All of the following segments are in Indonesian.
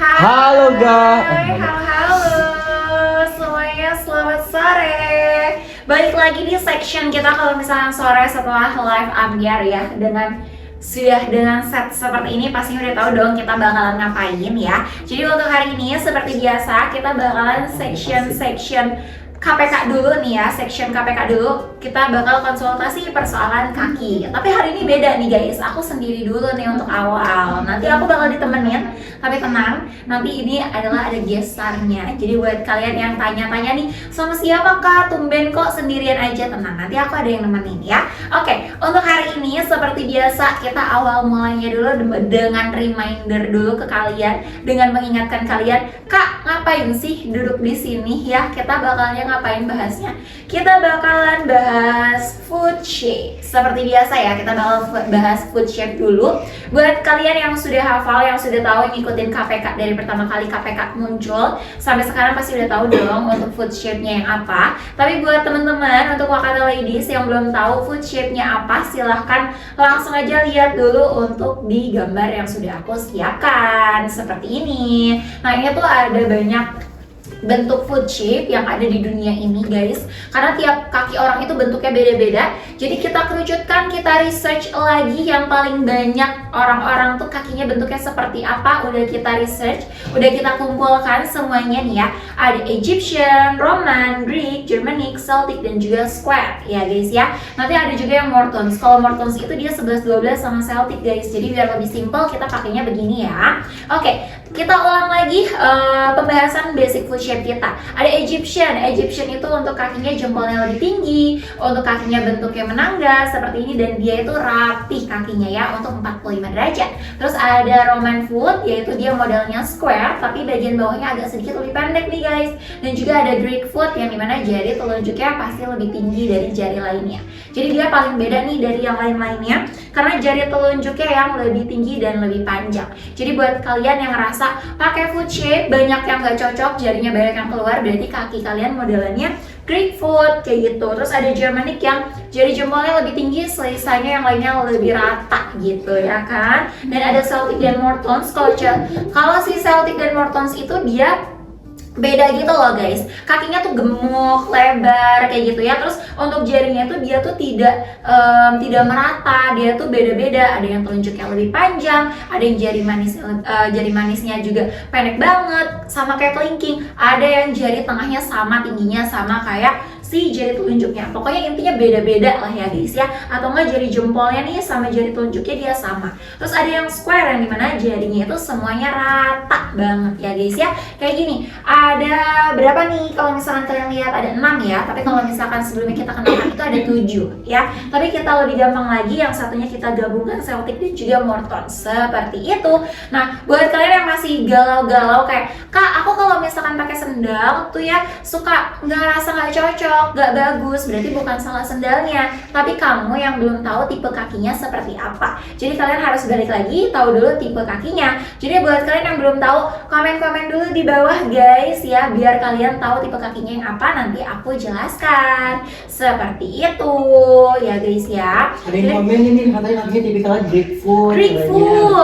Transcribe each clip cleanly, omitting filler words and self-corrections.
Halo guys. Halo semuanya, selamat sore. Balik lagi di section kita kalau misalnya sore setelah live ambiar ya. Dengan set seperti ini pastinya udah tahu dong kita bakalan ngapain ya. Jadi untuk hari ini seperti biasa kita bakalan section KPK dulu nih ya, section KPK dulu. Kita bakal konsultasi persoalan kaki. Tapi hari ini beda nih guys, aku sendiri dulu nih untuk awal. Nanti aku bakal ditemenin, tapi tenang, nanti ini adalah ada guest star-nya. Jadi buat kalian yang tanya-tanya nih, sama siapa kak, tumben kok sendirian aja, tenang, nanti aku ada yang nemenin ya. Oke, untuk hari ini seperti biasa kita awal mulainya dulu dengan reminder dulu ke kalian, dengan mengingatkan kalian, kak ngapain sih duduk di sini ya? Kita bakalnya ngapain bahasnya? Kita bakalan bahas food shape. Seperti biasa ya, kita bakal bahas food shape dulu. Buat kalian yang sudah hafal, yang sudah tahu ngikutin KPK dari pertama kali KPK muncul sampai sekarang pasti udah tahu dong untuk food shape-nya yang apa. Tapi buat teman-teman, untuk Wakanda Ladies yang belum tahu food shape-nya apa, silahkan langsung aja lihat dulu untuk di gambar yang sudah aku siapkan seperti ini. Nah, ini tuh ada banyak bentuk food shape yang ada di dunia ini guys, karena tiap kaki orang itu bentuknya beda-beda. Jadi kita kerucutkan, kita research lagi yang paling banyak orang-orang tuh kakinya bentuknya seperti apa. Udah kita research, udah kita kumpulkan semuanya nih ya. Ada Egyptian, Roman, Greek, Germanic, Celtic, dan juga Square ya guys ya. Nanti ada juga yang Mortons. Kalau Mortons itu dia 11-12 sama Celtic guys. Jadi biar lebih simple kita pakainya begini ya. Oke, kita ulang lagi pembahasan basic food shape kita. Ada Egyptian itu untuk kakinya jempolnya lebih tinggi, untuk kakinya bentuknya menangga seperti ini, dan dia itu rapih kakinya ya untuk 45 derajat. Terus ada Roman foot, yaitu dia modelnya square tapi bagian bawahnya agak sedikit lebih pendek nih guys. Dan juga ada Greek foot yang dimana jari telunjuknya pasti lebih tinggi dari jari lainnya. Jadi dia paling beda nih dari yang lain-lainnya karena jari telunjuknya yang lebih tinggi dan lebih panjang. Jadi buat kalian yang ngerasa pakai foot shape banyak yang nggak cocok, jarinya banyak yang keluar, berarti kaki kalian modelannya Greek foot kayak gitu. Terus ada Germanic yang jari jempolnya lebih tinggi, selisanya yang lainnya lebih rata gitu ya kan. Dan ada Celtic dan Mortons. Kalau si Celtic dan Mortons itu dia beda gitu loh guys, kakinya tuh gemuk, lebar kayak gitu ya. Terus untuk jarinya tuh dia tuh tidak merata, dia tuh beda-beda. Ada yang telunjuknya lebih panjang, ada yang jari manisnya juga pendek banget sama kayak kelingking. Ada yang jari tengahnya sama tingginya sama kayak si jari telunjuknya. Pokoknya intinya beda-beda lah ya guys ya. Atau enggak jari jempolnya nih sama jari telunjuknya dia sama. Terus ada yang square yang dimana jarinya itu semuanya rata banget ya guys ya. Kayak gini, ada berapa nih kalau misalkan kalian lihat, ada 6 ya. Tapi kalau misalkan sebelumnya kita kenalkan itu ada 7 ya. Tapi kita lebih gampang lagi, yang satunya kita gabungkan Celtic dan juga Mortons seperti itu. Nah, buat kalian yang masih galau-galau kayak, kak aku kalau misalkan pakai sendal tuh ya suka ngerasa nggak cocok, gak bagus, berarti bukan salah sendalnya, tapi kamu yang belum tahu tipe kakinya seperti apa. Jadi kalian harus balik lagi tahu dulu tipe kakinya. Jadi buat kalian yang belum tahu, komen-komen dulu di bawah guys ya, biar kalian tahu tipe kakinya yang apa, nanti aku jelaskan seperti itu ya guys ya. Ada yang komen ini katanya kakinya tipikalnya Greek foot.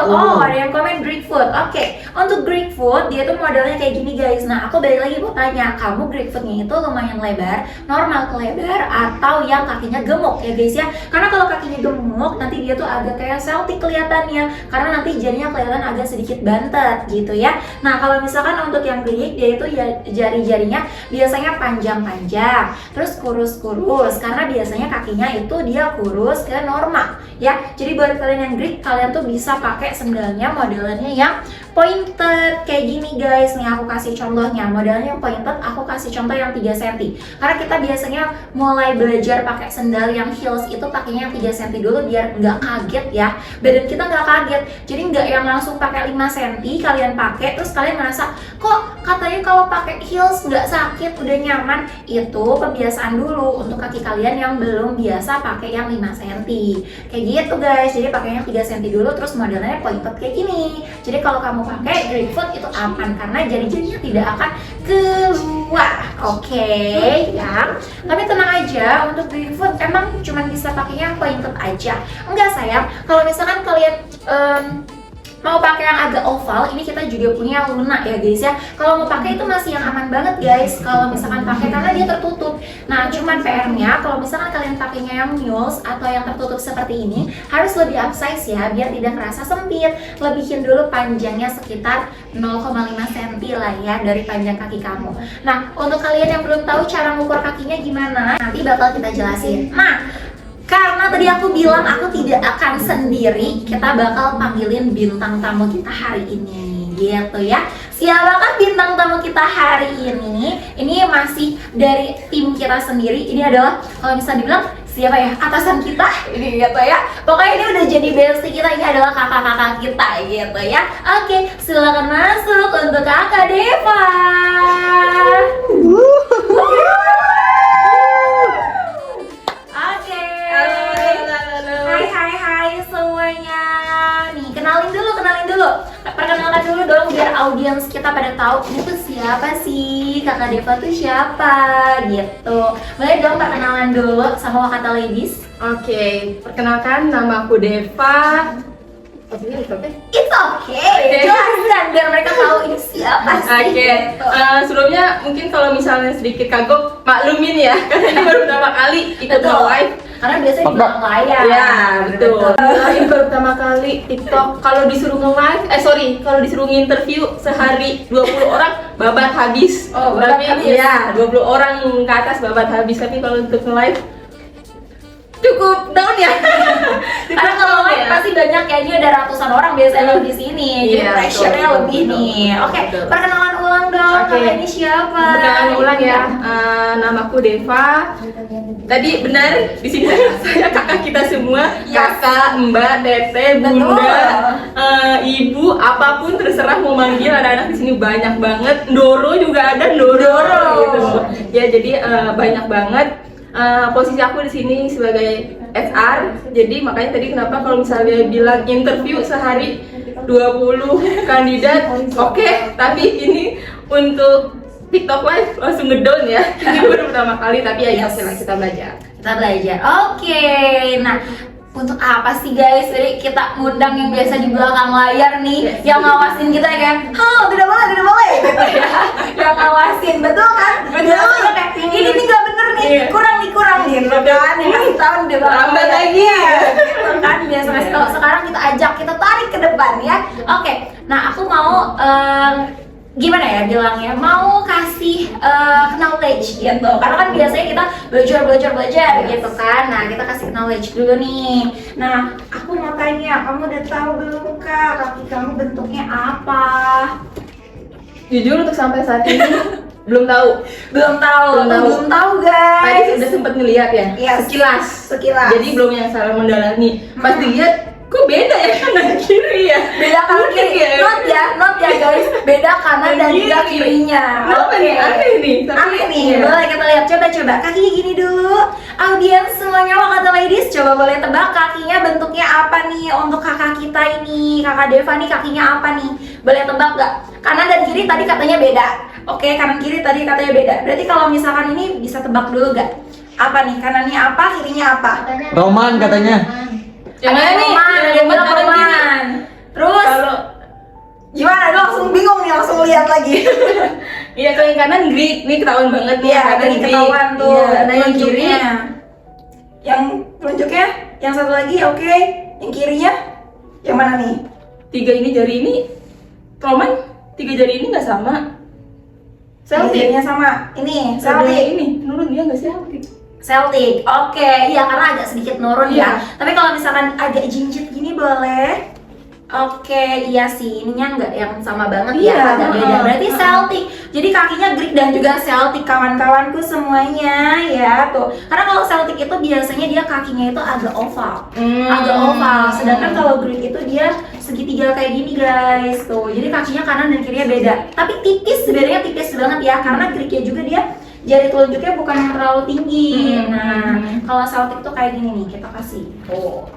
Oh, ada yang komen Greek foot. Oke, untuk Greek foot dia tuh modelnya kayak gini guys. Nah, aku balik lagi mau tanya, kamu Greek footnya itu lumayan lebar, normal ke lebar, atau yang kakinya gemuk ya guys ya. Karena kalau kakinya gemuk nanti dia tuh agak kayak Celtic kelihatannya, karena nanti jarinya kelihatan agak sedikit bantet gitu ya. Nah, kalau misalkan untuk yang Greek dia itu ya jari-jarinya biasanya panjang-panjang, terus kurus-kurus, karena biasanya kakinya itu dia kurus ke normal ya. Jadi buat kalian yang Greek, kalian tuh bisa pakai sendalnya modelannya yang pointed kayak gini guys. Nih aku kasih contohnya, modelnya yang pointed, aku kasih contoh yang 3 cm. Karena kita biasanya mulai belajar pakai sendal yang heels itu pakainya yang 3 cm dulu biar nggak kaget ya. Badan kita nggak kaget. Jadi nggak yang langsung pakai 5 cm kalian pakai terus kalian merasa kok katanya kalau pakai heels nggak sakit, udah nyaman. Itu pembiasaan dulu untuk kaki kalian yang belum biasa pakai yang 5 cm. Kayak gitu guys. Jadi pakainya 3 cm dulu terus modelnya pointed kayak gini. Jadi kalau kamu pakai Greek foot itu aman karena jari-jarinya tidak akan keluar. Oke ya. Tapi tenang aja, untuk Greek foot emang cuma bisa pakainya pointed aja. Enggak sayang, kalau misalkan kalian mau pakai yang agak oval, ini kita juga punya Luna ya guys ya. Kalau mau pakai itu masih yang aman banget guys. Kalau misalkan pakai karena dia tertutup. Nah, cuman PR-nya kalau misalkan kalian pakainya yang mules atau yang tertutup seperti ini, harus lebih upsize ya, biar tidak kerasa sempit. Lebihin dulu panjangnya sekitar 0,5 cm lah ya dari panjang kaki kamu. Nah, untuk kalian yang belum tahu cara mengukur kakinya gimana, nanti bakal kita jelasin. Nah, karena tadi aku bilang aku tidak akan sendiri, kita bakal panggilin bintang tamu kita hari ini gitu ya. Siapakah bintang tamu kita hari ini? Ini masih dari tim kita sendiri. Ini adalah kalau bisa dibilang siapa ya, atasan kita ini gitu ya. Pokoknya ini udah jadi bestie kita, ini adalah kakak-kakak kita gitu ya. Oke, silakan masuk untuk Kakak Deva. Oke. Hai semuanya. Nih, kenalin dulu. Perkenalkan dulu dong biar audiens kita pada tahu ini tuh siapa sih, Kakak Deva tuh siapa gitu. Boleh dong perkenalan dulu sama Wakata Ladies. Oke, perkenalkan nama aku Deva. It's okay. Jelaskan biar mereka tahu ini siapa sih. Oke, gitu. sebelumnya mungkin kalau misalnya sedikit kagok, maklumin ya, karena ini baru pertama kali ikut Betul. live. Karena biasanya di belakang layar. Ya, betul. Ini baru pertama kali TikTok. Kalau disuruh nge-live, kalau disuruh nge-interview sehari 20 orang, babat habis. Oh, babat habis. Iya, 20 orang ke atas babat habis. Tapi kalau untuk nge-live cukup down ya. Karena kalau live pasti banyak ya, ini ada ratusan orang biasanya di sini, jadi Iya, pressure-nya betul, lebih betul, nih. betul, Oke, betul. perkenalan ulang dong. Oke. Kakak ini siapa? Perkenalan ulang ya. Namaku Deva. Tadi benar di sini saya kakak kita semua, Yes. kakak, mbak, teteh, Betul. bunda, ibu, apapun terserah mau manggil. Anak-anak di sini banyak banget. Ndoro juga ada, Ndoro. Gitu. Ya jadi banyak banget. Posisi aku di sini sebagai HR. Jadi makanya tadi kenapa kalau misalnya bilang interview sehari 20 kandidat, oke, tapi ini untuk TikTok live langsung ngedown ya. Ini baru pertama kali, tapi ya Yes. oke lah, kita belajar. Kita belajar. Oke. Nah, untuk apa sih guys? Jadi kita ngundang yang biasa di belakang layar nih, yang ngawasin kita ya kan? Tidak boleh gitu ya. Yang ngawasin, betul kan? Betul. Biasanya kayak ini nih nggak bener nih, Iya. kurang gitu kan? Yang kasih tahu di belakang Lambat layar. lagi. Gitu kan? Biasa kasih tahu. Sekarang kita ajak, kita tarik ke depan ya. Oke. Nah, aku mau gimana ya bilangnya, mau kasih knowledge gitu, karena kan biasanya kita belajar gitu kan. Nah, kita kasih knowledge dulu nih. Nah, aku mau tanya, kamu udah tahu belum kak kaki kamu bentuknya apa? Jujur untuk sampai saat ini belum tahu. Belum tahu. Belum tahu. Guys. Tadi sudah sempat ngeliat ya, Yes. sekilas. Jadi belum yang salah mendalami. Pas dilihat, kok beda ya kanan kiri ya? Beda kanan kiri, Unik not ya guys, beda kanan dan juga kirinya. Kenapa nih? Aneh nih. Tapi Aneh nih, iya. boleh kita lihat, coba kakinya gini dulu. Audiens semuanya, Wakata Ladies, coba boleh tebak kakinya bentuknya apa nih untuk kakak kita ini, kakak Deva nih kakinya apa nih? Boleh tebak gak? Kanan dan kiri tadi katanya beda. Oke, kanan kiri tadi katanya beda. Berarti kalau misalkan ini bisa tebak dulu gak? Apa nih? Kanannya apa, kirinya apa? Roman katanya. Yang mana nih? Roman, ada yang bilang kanan kiri. Roman. Terus Kalau gimana? Lu langsung bingung nih, langsung lihat lagi. iya, kalau yang kanan Greek, nih ketahuan banget nih. Iya, kanan tadi Greek. ketahuan tuh. Iya, nah yang kiri telunjuknya. Yang telunjuknya, yang satu lagi, oke. Yang kirinya, yang mana nih? 3 ini jari ini, Roman 3 jari ini nggak sama. Celtic. Jarinya sama. Ini, Celtic Celtic. ini nurun dia nggak Celtic. Celtic, oke. Iya, karena agak sedikit nurun Iya. ya. Tapi kalau misalkan agak jinjit gini boleh. Oke, iya sih, ininya nggak yang sama banget Iya, ya, agak beda. Berarti heeh. Celtic. Jadi kakinya Greek dan juga Celtic, kawan-kawanku semuanya ya tuh. Karena kalau Celtic itu biasanya dia kakinya itu agak oval. Agak oval. Sedangkan kalau Greek itu dia segitiga kayak gini guys tuh. Jadi kakinya kanan dan kirinya beda. Tapi tipis, sebenarnya tipis banget ya. Karena Greeknya juga dia jari telunjuknya bukan yang terlalu tinggi. Nah, kalau Celtic tuh kayak gini nih, kita kasih. Oh.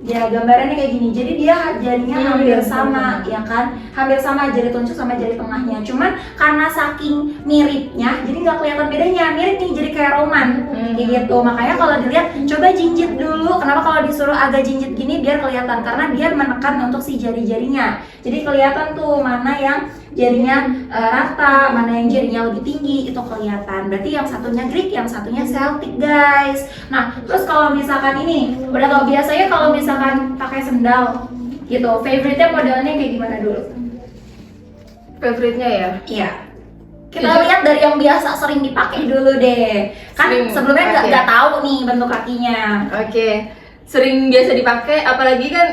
Ya gambarannya kayak gini, jadi dia jarinya hampir sama, ya kan? Hampir sama jari telunjuk sama jari tengahnya. Cuman karena saking miripnya, jadi nggak kelihatan bedanya. Mirip nih, jadi kayak roman, kayak gitu. Makanya kalau dilihat, coba jinjit dulu. Kenapa kalau disuruh agak jinjit gini biar kelihatan? Karena dia menekan untuk si jari-jarinya. Jadi kelihatan tuh mana yang jarinya rata, mana yang jarinya lebih tinggi, itu kelihatan. Berarti yang satunya Greek, yang satunya Celtic, guys. Nah, terus kalau misalkan ini, udah tau biasanya kalau misalkan pakai sendal gitu, favorite-nya modelnya kayak gimana dulu? Favorite-nya ya? Iya. Kita lihat dari yang biasa sering dipakai dulu deh. Kan Sering sebelumnya dipakai. nggak tahu nih bentuk kakinya. Oke, sering biasa dipakai, apalagi kan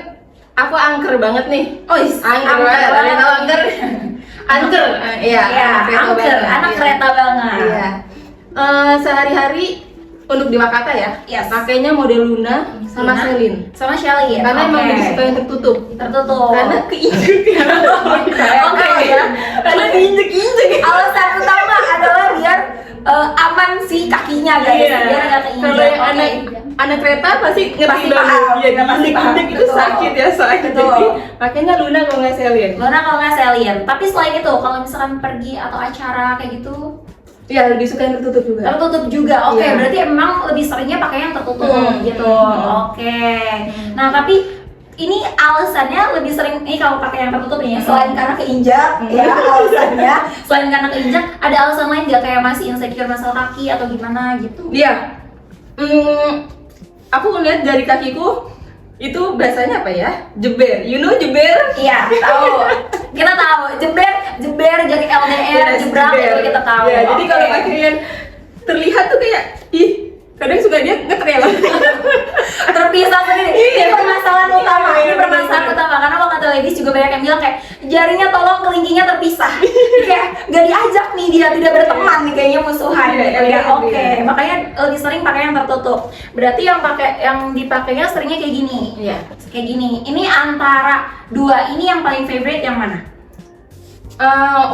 aku angker banget nih. Oh, Angker banget, ada yang tahu angker? Angker, iya, angker, banget. anak Iya. kereta banget. Iya. Sehari-hari untuk di Wakata ya, Yes. pakainya model Luna sama Luna. Celine. Sama Shelly ya? Karena emang Oke. lebih suka yang tertutup. Tertutup. Karena keinjek ya. Oke ya. Karena keinjek-injek. Alasan utama adalah biar aman si kakinya guys, Iya. biar nggak Kalau keinjak. yang anak kereta pasti ngerti Pasti banget. paham. Iya, Pasti paham. keinjek itu Betul. sakit ya, sakit. Betul. Jadi pakainya Luna kalau nggak Celine. Luna kalau nggak Celine. Tapi selain itu, kalau misalkan pergi atau acara kayak gitu, Iya, lebih suka yang tertutup juga. tertutup juga. Oke, Iya. berarti emang lebih seringnya pakai yang tertutup gitu. Oke. Nah, tapi ini alasannya lebih sering nih kalau pakai yang tertutup nih, selain karena keinjak ya alasannya, selain karena keinjak, ada alasan lain nggak kayak masih insecure masalah kaki atau gimana gitu? Iya. Aku ngeliat dari kakiku itu biasanya apa ya? Jeber. You know jeber? Iya, tahu. Kita tahu jeber jadi LDR, Yes, jebrang jeber. itu kita tahu. Ya, jadi Oke. kalau pakaian terlihat tuh kayak kadang suka dia ngetrel. terpisah sendiri. Ini Iya. permasalahan utama. Ini Iya, permasalahan bener. utama karena kalau kata ladies juga banyak yang bilang kayak jarinya tolong kelingkingnya terpisah. Kayak gak diajak nih, dia tidak berteman nih, kayaknya musuhan Iya, gitu iya, ya. iya. Oke, makanya lebih sering pakai yang tertutup. Berarti yang dipakainya seringnya kayak gini. Iya. Kayak gini. Ini antara dua ini yang paling favorite yang mana?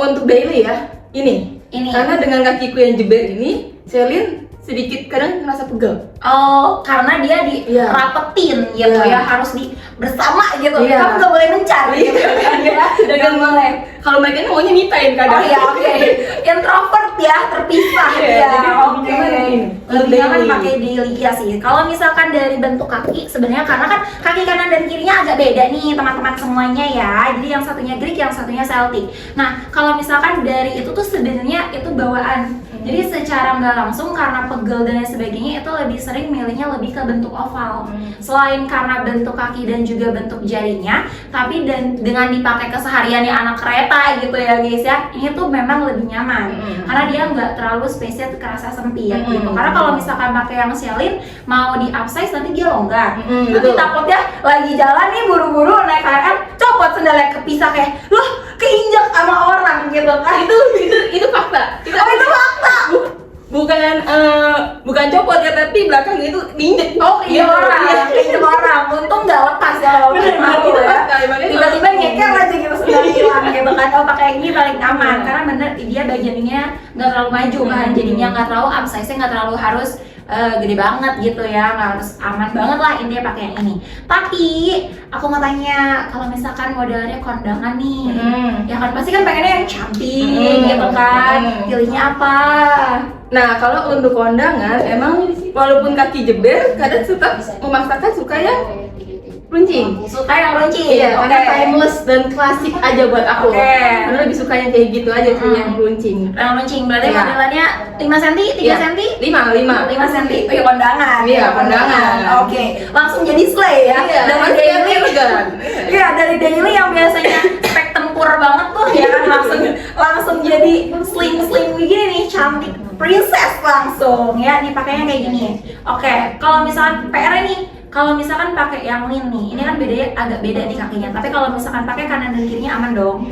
Untuk daily ya, ini. Ini. Karena dengan kakiku yang jeber ini, Celine sedikit kadang ngerasa pegel. Oh, karena dia Iya. dirapetin gitu Iya. ya, harus bersama gitu. Iya. Kamu gak boleh mencari gitu kan ya. Sedangkan Gak boleh. kalau mereka ini maunya mitain Oh kadang. iya, oke. Introvert ya, terpisah Iya, ya. jadi Oke. gimana ini? Lebih nyaman Daily. pakai daily ya sih. Kalau misalkan dari bentuk kaki sebenarnya karena kan kaki kanan dan kirinya agak beda nih teman-teman semuanya ya. Jadi yang satunya Greek, yang satunya Celtic. Nah, kalau misalkan dari itu tuh sebenarnya itu bawaan. Jadi secara nggak langsung karena pegel dan lain sebagainya itu lebih sering milihnya lebih ke bentuk oval. Selain karena bentuk kaki dan juga bentuk jarinya, tapi dengan dipakai kesehariannya anak kereta gitu ya guys ya, ini tuh memang lebih nyaman karena dia nggak terlalu space-nya terasa sempit gitu. Karena kalau misalkan pakai yang Celine mau di upsize nanti dia longgar. Nanti betul. takutnya lagi jalan nih buru-buru naik KRL copot sendalnya kepisah kayak loh keinjak sama orang gitu kan. Itu fakta. Oh itu fakta. Bukan copot ya, tapi belakangnya itu diinjek. Oh iya Gitu. orang, itu orang. Untung nggak lepas ya kalau Bener, pakai itu ya. fakta, makanya Tiba-tiba selalu- nyeker aja gitu sendal hilang gitu kan. Oh pakai ini paling aman karena bener dia bagiannya nggak terlalu maju kan, jadinya nggak terlalu upsize-nya nggak terlalu harus gede banget gitu ya, nggak harus aman banget lah intinya pakai yang ini. Tapi aku mau tanya kalau misalkan modelnya kondangan nih, ya kan pasti kan pengennya yang cantik gitu kan, pilihnya apa? Nah, kalau untuk kondangan emang walaupun kaki jeber, kadang suka memaksakan suka yang runcing. Suka yang runcing? Iya, Oke. karena timeless dan klasik aja buat aku. Oke. Karena lebih suka yang kayak gitu aja sih, yang runcing. Yang runcing berarti Iya. modelannya 5 cm, 3 Iya. cm? 5 5 cm. Oh iya kondangan. Iya, kondangan. Oke. Langsung jadi slay ya. Iya, Dari pasti daily. elegan. Iya, dari daily yang biasanya spek tempur banget tuh ya kan langsung jadi slim begini nih, cantik princess langsung ya. Dipakainya kayak gini. Oke, kalau misalkan PR nih kalau misalkan pakai yang lin nih, ini kan bedanya agak beda di kakinya. Tapi kalau misalkan pakai kanan dan kirinya aman dong.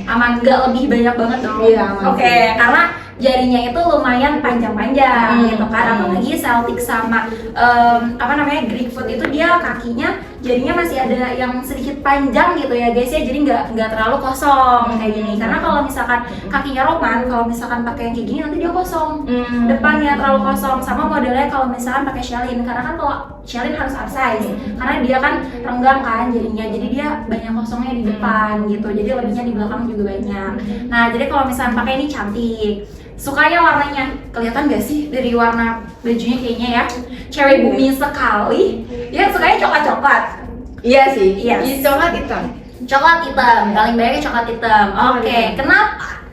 Aman, nggak lebih banyak banget dong. Iya, aman Oke, sih. karena jarinya itu lumayan panjang-panjang gitu kan. Apalagi Celtic sama apa namanya Greek foot itu dia kakinya jadinya masih ada yang sedikit panjang gitu ya guys ya, jadi nggak terlalu kosong kayak gini. Karena kalau misalkan kakinya Roman, kalau misalkan pakai yang kayak gini nanti dia kosong, depannya terlalu kosong. Sama modelnya kalau misalkan pakai Sheilin, karena kan kalau Sheilin harus upsize, karena dia kan renggang kan jadinya, jadi dia banyak kosongnya di depan gitu, jadi lebihnya di belakang juga banyak. Nah jadi kalau misalkan pakai ini cantik. Sukanya warnanya, kelihatan gak sih dari warna bajunya kayaknya ya, cewek bumi sekali. Ya sukanya coklat-coklat. Iya sih. Yes. Iya, coklat hitam. Coklat hitam, paling banyaknya coklat hitam. Oke, kenapa?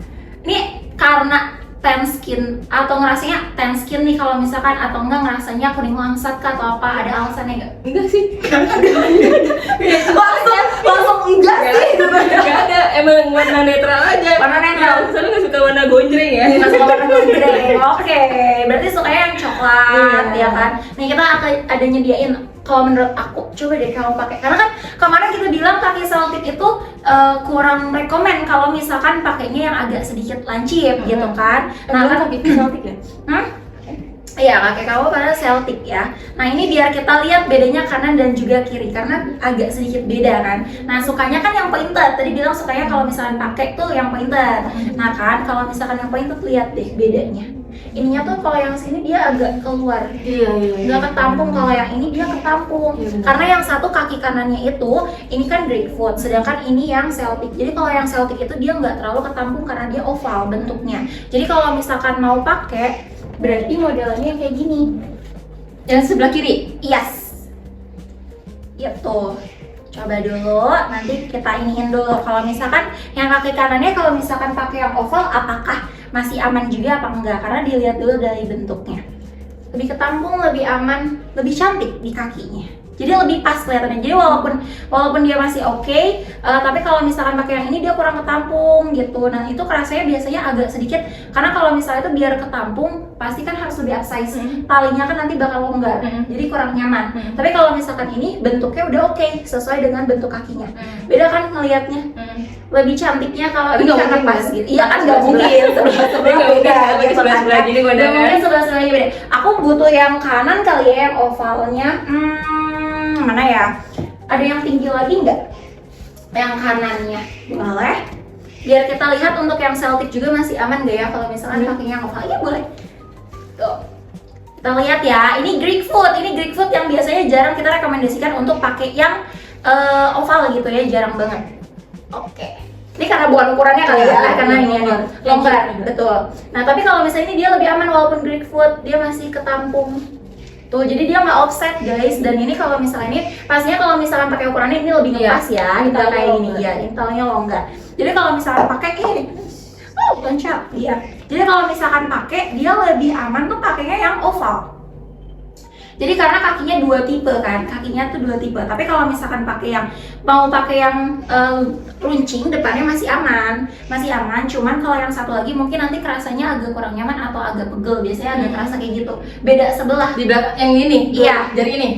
Ini karena tan skin atau ngerasanya tan skin nih kalau misalkan, atau enggak ngerasanya kuning langsat kah atau apa? Ada alasannya nggak? Enggak sih. Langsung enggak sih. Enggak ada, emang warna netral aja. Warna netral. Soalnya nggak suka warna gonjreng ya. Nggak suka warna gonjreng. Oke, berarti sukanya yang coklat ya kan? Nih kita ada nyediain. Kalau menurut aku, coba deh kamu pakai. Karena kan kemarin kita bilang kaki Celtic itu kurang rekomen kalau misalkan pakainya yang agak sedikit lancip gitu kan. Nah kan kaki Celtic ya? Iya, kaki kamu pada Celtic ya. Nah ini biar kita lihat bedanya kanan dan juga kiri, karena agak sedikit beda kan. Nah sukanya kan yang pointed, tadi bilang sukanya kalau misalkan pakai tuh yang pointed. Nah kan kalau misalkan yang pointed, lihat deh bedanya. Ininya tuh kalau yang sini dia agak keluar, nggak ketampung. Kalau yang ini dia ketampung, karena yang satu kaki kanannya itu ini kan Grapefruit, sedangkan ini yang Celtic. Jadi kalau yang Celtic itu dia nggak terlalu ketampung karena dia oval bentuknya. Jadi kalau misalkan mau pakai, berarti modelnya yang kayak gini. Yang sebelah kiri? Yes. Itu. Coba dulu, nanti kita iniin dulu. Kalau misalkan yang kaki kanannya, kalau misalkan pakai yang oval, apakah masih aman juga apa enggak? Karena dilihat dulu dari bentuknya. Lebih ketampung, lebih aman, lebih cantik di kakinya. Jadi lebih pas kelihatannya. Jadi walaupun dia masih oke, tapi kalau misalkan pakai yang ini dia kurang ketampung gitu. Nah itu kerasanya biasanya agak sedikit, karena kalau misalnya itu biar ketampung pasti kan harus lebih upsize. Talinya kan nanti bakal longgar, jadi kurang nyaman. Tapi kalau misalkan ini bentuknya udah oke, sesuai dengan bentuk kakinya. Beda kan ngelihatnya? Lebih cantiknya kalau ini karena pas gitu. Iya kan nggak mungkin sebelah beda gitu kan. Sebelah gini gue Nggak mungkin sebelah-sebelahnya beda. Aku butuh yang kanan kali ya, yang ovalnya. Mana ya? Ada yang tinggi lagi nggak? Yang kanannya boleh. Biar kita lihat untuk yang Celtic juga masih aman nggak ya kalau misalkan pakainya yang oval. Iya boleh. Tuh. Kita lihat ya. Ini Grapefruit. Ini Grapefruit yang biasanya jarang kita rekomendasikan untuk pakai yang oval gitu ya, jarang banget. Oke. Ini karena bukan ukurannya kali ya, karena ini longgar, betul. Nah tapi kalau misalnya ini dia lebih aman, walaupun Grapefruit dia masih ketampung. Tuh, jadi dia nggak offset guys. Dan ini kalau misalnya ini, pastinya kalau misalkan pakai ukurannya ini lebih ngepas ya, nggak kayak gini ya, intelnya longgar. Jadi kalau misalkan pakai loncat, iya. Jadi kalau misalkan pakai, dia lebih aman tuh pakainya yang oval. Jadi karena kakinya dua tipe kan, kakinya tuh dua tipe. Tapi kalau misalkan mau pakai yang runcing, depannya masih aman. Cuman kalau yang satu lagi mungkin nanti kerasanya agak kurang nyaman atau agak pegel. Biasanya agak kerasa kayak gitu. Beda sebelah. Di belakang yang ini? Iya. Jari ini?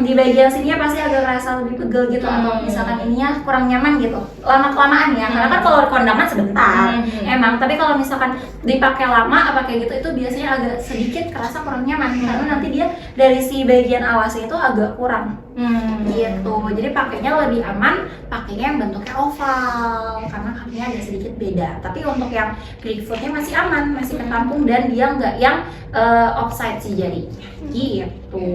Di bagian sininya pasti agak kerasa lebih pegel gitu. Atau misalkan ininya kurang nyaman gitu. Lama-kelamaan ya. Karena kan kalau kondangan sebentar. Emang. Tapi kalau misalkan dipakai lama apa kayak gitu, itu biasanya agak sedikit kerasa kurang nyaman. Karena nanti dia dari si bagian alasnya itu agak kurang. Gitu. Jadi pakainya lebih aman, pakainya yang bentuknya oval karena kakinya agak sedikit beda. Tapi untuk yang Grapefruitnya masih aman, masih ketampung, dan dia nggak yang offside si jarinya. Gitu.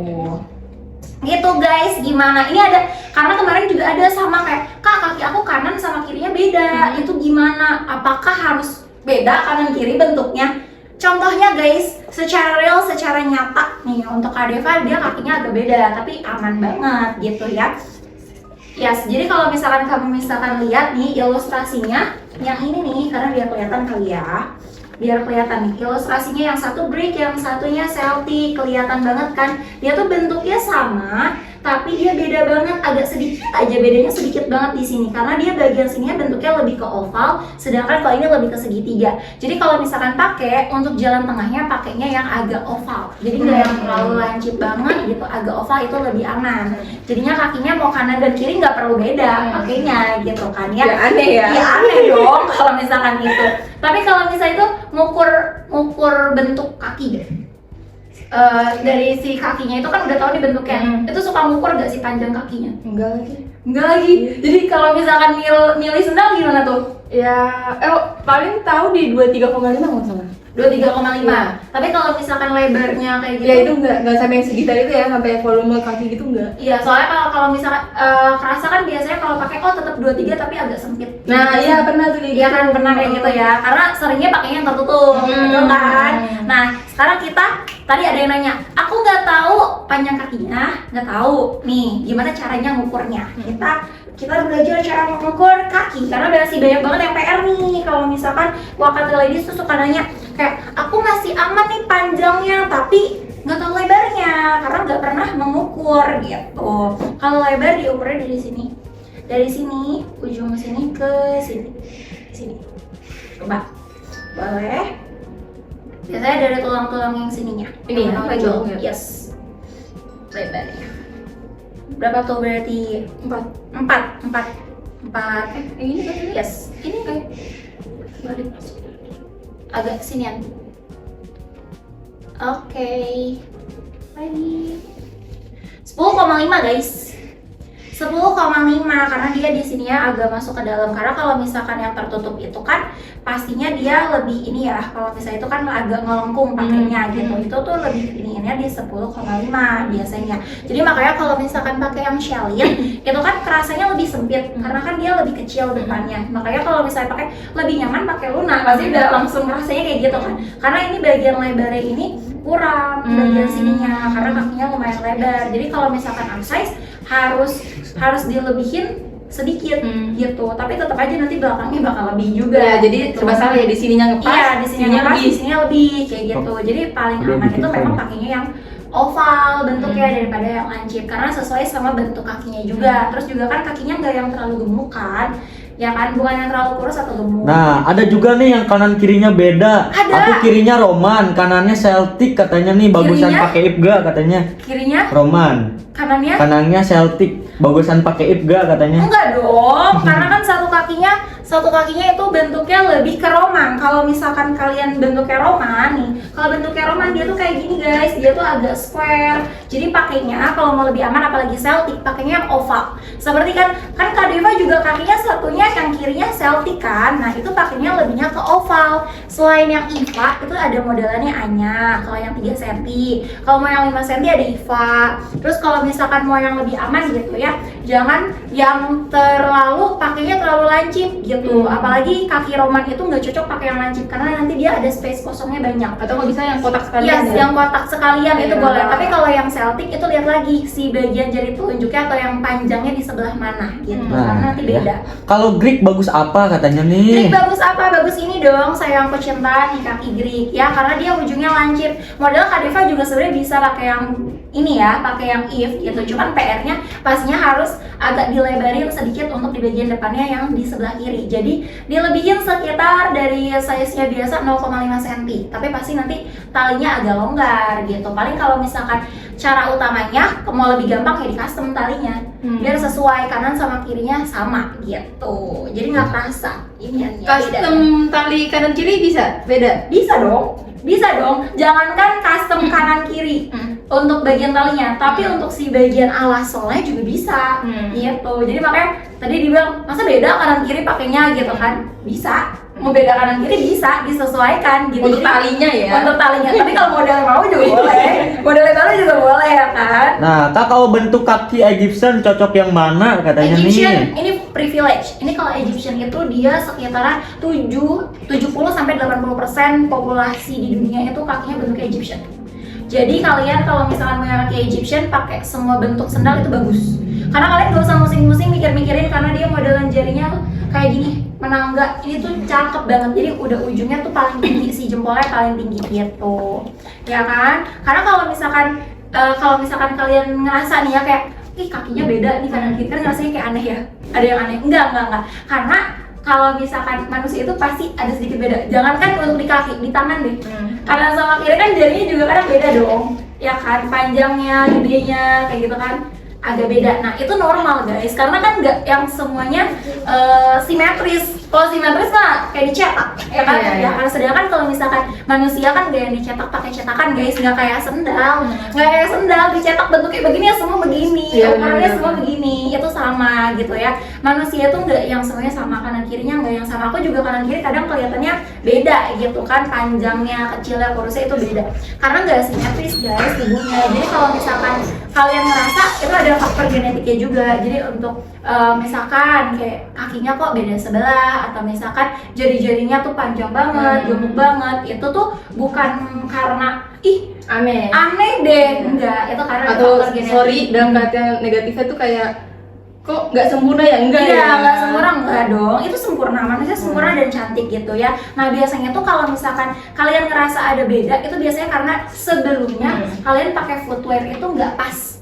Gitu guys, gimana? Ini ada, karena kemarin juga ada sama kayak, Kak kaki aku kanan sama kirinya beda. Itu gimana? Apakah harus beda kanan kiri bentuknya? Contohnya guys, secara real, secara nyata nih untuk Kak Deva, dia kakinya agak beda, tapi aman banget gitu ya. Yes, jadi kalau misalkan kamu lihat nih ilustrasinya, yang ini nih, karena biar kelihatan kali ya. Biar kelihatan nih, ilustrasinya yang satu brick, yang satunya Celtic, kelihatan banget kan? Dia tuh bentuknya sama, tapi dia beda banget, agak sedikit aja bedanya, sedikit banget di sini karena dia bagian sininya bentuknya lebih ke oval, sedangkan kalau ini lebih ke segitiga. Jadi kalau misalkan pakai untuk jalan tengahnya, pakainya yang agak oval, jadi nggak yang terlalu lancip banget gitu, agak oval itu lebih aman. Jadinya kakinya mau kanan dan kiri nggak perlu beda pakainya gitu kan ya. Ya aneh ya. Ya aneh dong kalau misalkan itu. Tapi kalau misalnya itu ngukur bentuk kaki deh. dari si kakinya itu kan udah tahu nih bentuknya. Itu suka ngukur gak sih panjang kakinya? Enggak lagi. Enggak lagi. Jadi kalau misalkan milih sendal gimana tuh? Ya, paling tahu di 23,5 nggak salah. 23,5. Iya. Tapi kalau misalkan lebarnya kayak gitu. Ya itu nggak sampai yang segitar itu ya, sampai volume kaki gitu enggak. Iya, soalnya kalau misalkan kerasa kan biasanya kalau pakai tetap 23 tapi agak sempit. Nah, iya pernah tuh kayak Iya gitu. kan pernah kayak gitu ya. Karena seringnya pakainya yang tertutup, betul kan? Nah, sekarang kita tadi ada yang nanya, aku nggak tahu panjang kakinya, nggak tahu. Nih, gimana caranya ngukurnya? Kita belajar cara mengukur kaki karena masih banyak banget yang PR nih. Kalau misalkan Wakati Ladies tuh suka nanya kayak, aku masih aman nih panjangnya tapi nggak tahu lebarnya karena nggak pernah mengukur gitu. Kalau lebar diukurnya dari sini ujung sini ke sini. Coba, boleh? Biasanya dari tulang-tulang yang sininya. Ini ya, Yang ujung ya? Yes. Lebarnya. Berapa tuh berarti? 4. Ini kan Yes. Ini kayak balik agak sinian. Oke. Lagi 10,5 guys. 10,5 karena dia di sininya agak masuk ke dalam. Karena kalau misalkan yang tertutup itu kan pastinya dia lebih ini ya. Kalau misalnya itu kan agak ngelengkung pakainya gitu. Itu tuh lebih ininya di 10,5 biasanya. Jadi makanya kalau misalkan pakai yang shellac itu kan kerasanya lebih sempit karena kan dia lebih kecil depannya. Makanya kalau misalnya pakai lebih nyaman pakai Luna pasti udah langsung rasanya kayak gitu kan. Karena ini bagian lebarnya ini kurang bagian sininya karena kakinya lumayan lebar. Jadi kalau misalkan upsize harus dilebihin sedikit gitu, tapi tetap aja nanti belakangnya bakal lebih juga. Ya, jadi gitu. serba salah ya, di sininya ngepas. Iya, di sininya ngepas, lebih. di sininya lebih kayak gitu. Jadi paling aman itu memang pakainya yang oval bentuknya daripada yang lancip karena sesuai sama bentuk kakinya juga. Terus juga kan kakinya nggak yang terlalu gemuk kan. Ya kan, bukan yang terlalu kurus atau gemuk. Nah, ada juga nih yang kanan kirinya beda. Ada. Aku kirinya Roman, kanannya Celtic katanya nih, bagusan Kirinya? pakai Ibga katanya. Kirinya, Roman, kanannya kanannya Celtic, bagusan pakai Ibga katanya. enggak dong, karena kan satu kakinya itu bentuknya lebih ke Roman. Kalau misalkan kalian bentuknya Roman nih, kalau bentuknya Roman dia tuh kayak gini guys, dia tuh agak square. Jadi pakainya kalau mau lebih aman apalagi Celtic, pakainya yang oval. Seperti kan Kak Deva juga kakinya satunya yang kirinya Celtic kan. Nah, itu pakainya lebihnya ke oval. Selain yang IVA itu ada modelannya Anya, kalau yang 3 cm. Kalau mau yang 5 cm ada IVA. Terus kalau misalkan mau yang lebih aman gitu ya, jangan yang pakainya terlalu lancip gitu. Apalagi kaki Roman itu nggak cocok pakai yang lancip karena nanti dia ada space kosongnya banyak. Atau kalau bisa yang kotak sekalian. Yes, ya? yang kotak sekalian itu Iya. boleh. Tapi kalau yang Celtic itu lihat lagi si bagian jari telunjuknya atau yang panjangnya di sebelah mana gitu. Karena nanti beda. Kalau Greek bagus apa katanya nih? Greek bagus apa? Bagus ini dong, sayangku cinta nih kaki Greek ya, karena dia ujungnya lancip. Model Kak Deva juga sebenarnya bisa pakai yang ini ya, pakai yang if gitu. Cuman PR-nya pastinya harus agak dilebarin sedikit untuk di bagian depannya yang di sebelah kiri. Jadi dilebihin sekitar dari size-nya biasa 0,5 cm. Tapi pasti nanti talinya agak longgar gitu. Paling kalau misalkan cara utamanya mau lebih gampang ya di custom talinya. Biar sesuai kanan sama kirinya sama gitu. Jadi nggak kerasa. Ini Custom tali kanan kiri bisa? Beda? bisa dong. Jangankan custom kanan kiri untuk bagian talinya, tapi untuk si bagian alas solnya juga bisa gitu. Jadi makanya tadi dibilang masa beda kanan kiri pakainya gitu kan? Bisa. Mau beda kanan kiri bisa disesuaikan gitu. Untuk Jadi, talinya ya? Untuk talinya. Tapi kalau model mau juga boleh. Model baru juga boleh ya kan? Nah, Kak, kalau bentuk kaki Egyptian cocok yang mana katanya Egyptian nih? ini privilege. Ini kalau Egyptian itu dia sekitaran 70 sampai 80% populasi di dunia itu kakinya bentuknya Egyptian. Jadi kalian kalau misalkan punya kaki Egyptian pakai semua bentuk sendal itu bagus. Karena kalian gak usah musing-musing mikir-mikirin karena dia modelan jarinya kayak gini, menangga. Ini tuh cakep banget. Jadi udah ujungnya tuh paling tinggi, si jempolnya paling tinggi gitu. Ya kan? Karena kalau misalkan kalian ngerasa nih ya kayak ih kakinya beda nih kanan kiri, kan rasanya kayak aneh ya. Ada yang aneh. Enggak. Karena kalau misalkan manusia itu pasti ada sedikit beda. Jangankan untuk di kaki, di tangan deh. Kanan sama kiri kan jarinya juga kadang beda dong. Ya kan, panjangnya, gedenya, kayak gitu kan agak beda. Nah, itu normal guys. Karena kan nggak yang semuanya simetris. Kalau simetris mah kayak dicetak, ya kan? Iya. Ya kan. Sedangkan kalau misalkan manusia kan gak yang dicetak pakai cetakan guys, nggak kayak sendal, dicetak bentuknya begini ya semua begini, Iya, ukurannya benar. semua begini, itu sama gitu ya. Manusia tuh nggak yang semuanya sama, kanan kirinya nggak yang sama. Aku juga kanan kiri kadang kelihatannya beda gitu kan, panjangnya, kecilnya, kurusnya itu beda. Karena nggak simetris guys tubuhnya. Jadi kalau misalkan kalian ngerasa itu ada faktor genetiknya juga. Jadi untuk misalkan kayak kakinya kok beda sebelah, atau misalkan jari-jarinya tuh panjang banget, gemuk banget, itu tuh bukan karena Aneh. aneh deh, enggak, itu karena ada Atau faktor genetik. sorry dalam kata negatifnya tuh kayak kok nggak sempurna ya? Enggak Iya, ya? nggak sempurna, enggak dong. Itu sempurna, manusia sempurna dan cantik gitu ya. Nah biasanya tuh kalau misalkan kalian ngerasa ada beda, itu biasanya karena sebelumnya kalian pakai footwear itu nggak pas.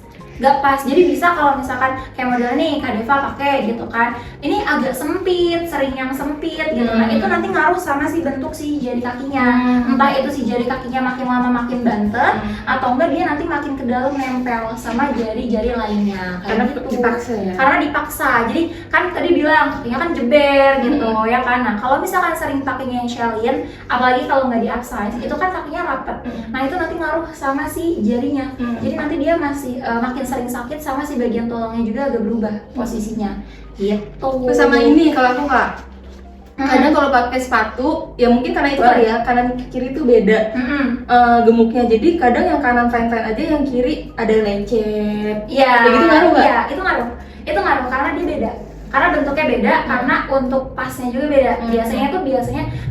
Jadi bisa kalau misalkan kayak model nih Kak Deva pakai gitu kan, ini agak sempit, sering yang sempit gitu. Nah itu nanti ngaruh sama si bentuk si jari kakinya. Entah itu si jari kakinya makin lama makin banter, atau enggak dia nanti makin ke dalam nempel sama jari-jari lainnya. Karena Kayak gitu. dipaksa ya? Karena dipaksa. Jadi kan tadi bilang kakinya kan jeber gitu ya kan. Nah kalau misalkan sering pakainya yang Sheldon, apalagi kalau nggak di upsize, itu kan kakinya rapet. Nah itu nanti ngaruh sama si jarinya. Jadi nanti dia masih makin sering sakit, sama si bagian tulangnya juga agak berubah posisinya gitu. Terus sama ini kalau aku Kak, kadang kalau pakai sepatu ya mungkin karena itu kali ya, kanan kiri tuh beda gemuknya, jadi kadang yang kanan fine aja, yang kiri ada lecet. Iya. Kayak gitu ngaruh nggak? Iya, itu ngaruh karena dia beda. Karena bentuknya beda, karena untuk pasnya juga beda. Biasanya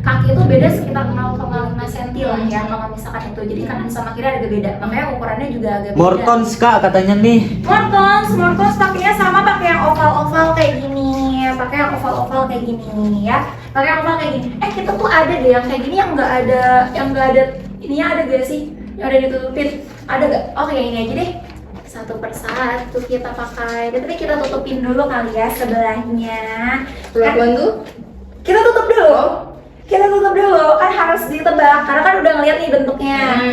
kaki itu beda sekitar 0,5 cm lah ya kalau misalkan itu. Jadi kanan sama kiri agak beda. Makanya ukurannya juga agak beda. Mortons Kak katanya nih. Mortons pakainya sama, pakai yang oval-oval kayak gini. Pakai yang oval-oval kayak gini ya. Pakai yang oval kayak gini. Kita tuh ada deh yang kayak gini yang nggak ada ininya, ada gak sih? Yang udah ditutupin. Ada gak? Oke, ini aja deh. Satu persatu kita pakai. Tapi kita tutupin dulu kali ya sebelahnya. Perlakuan tuh? Kita tutup dulu. Kan harus ditebak karena kan udah ngeliat nih bentuknya.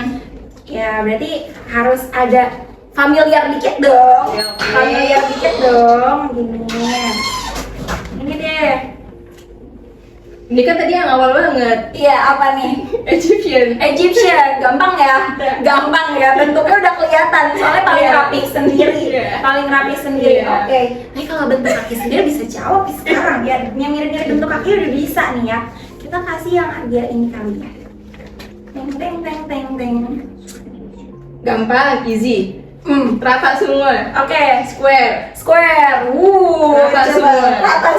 Ya berarti harus ada familiar dikit dong. Familiar dikit dong. Gini. Ini deh. Ini kan tadi yang awal banget, Iya, apa nih? Egyptian. Gampang ya? Bentuknya udah kelihatan, soalnya paling rapi sendiri. Iya. Oke, ini kalau bentuk kaki sendiri bisa jawab sekarang ya. Yang mirip-mirip bentuk kaki udah bisa nih ya. Kita kasih yang agak ini kali ya. Teng. Gampang, easy. Rata semua. Oke, Square. Rata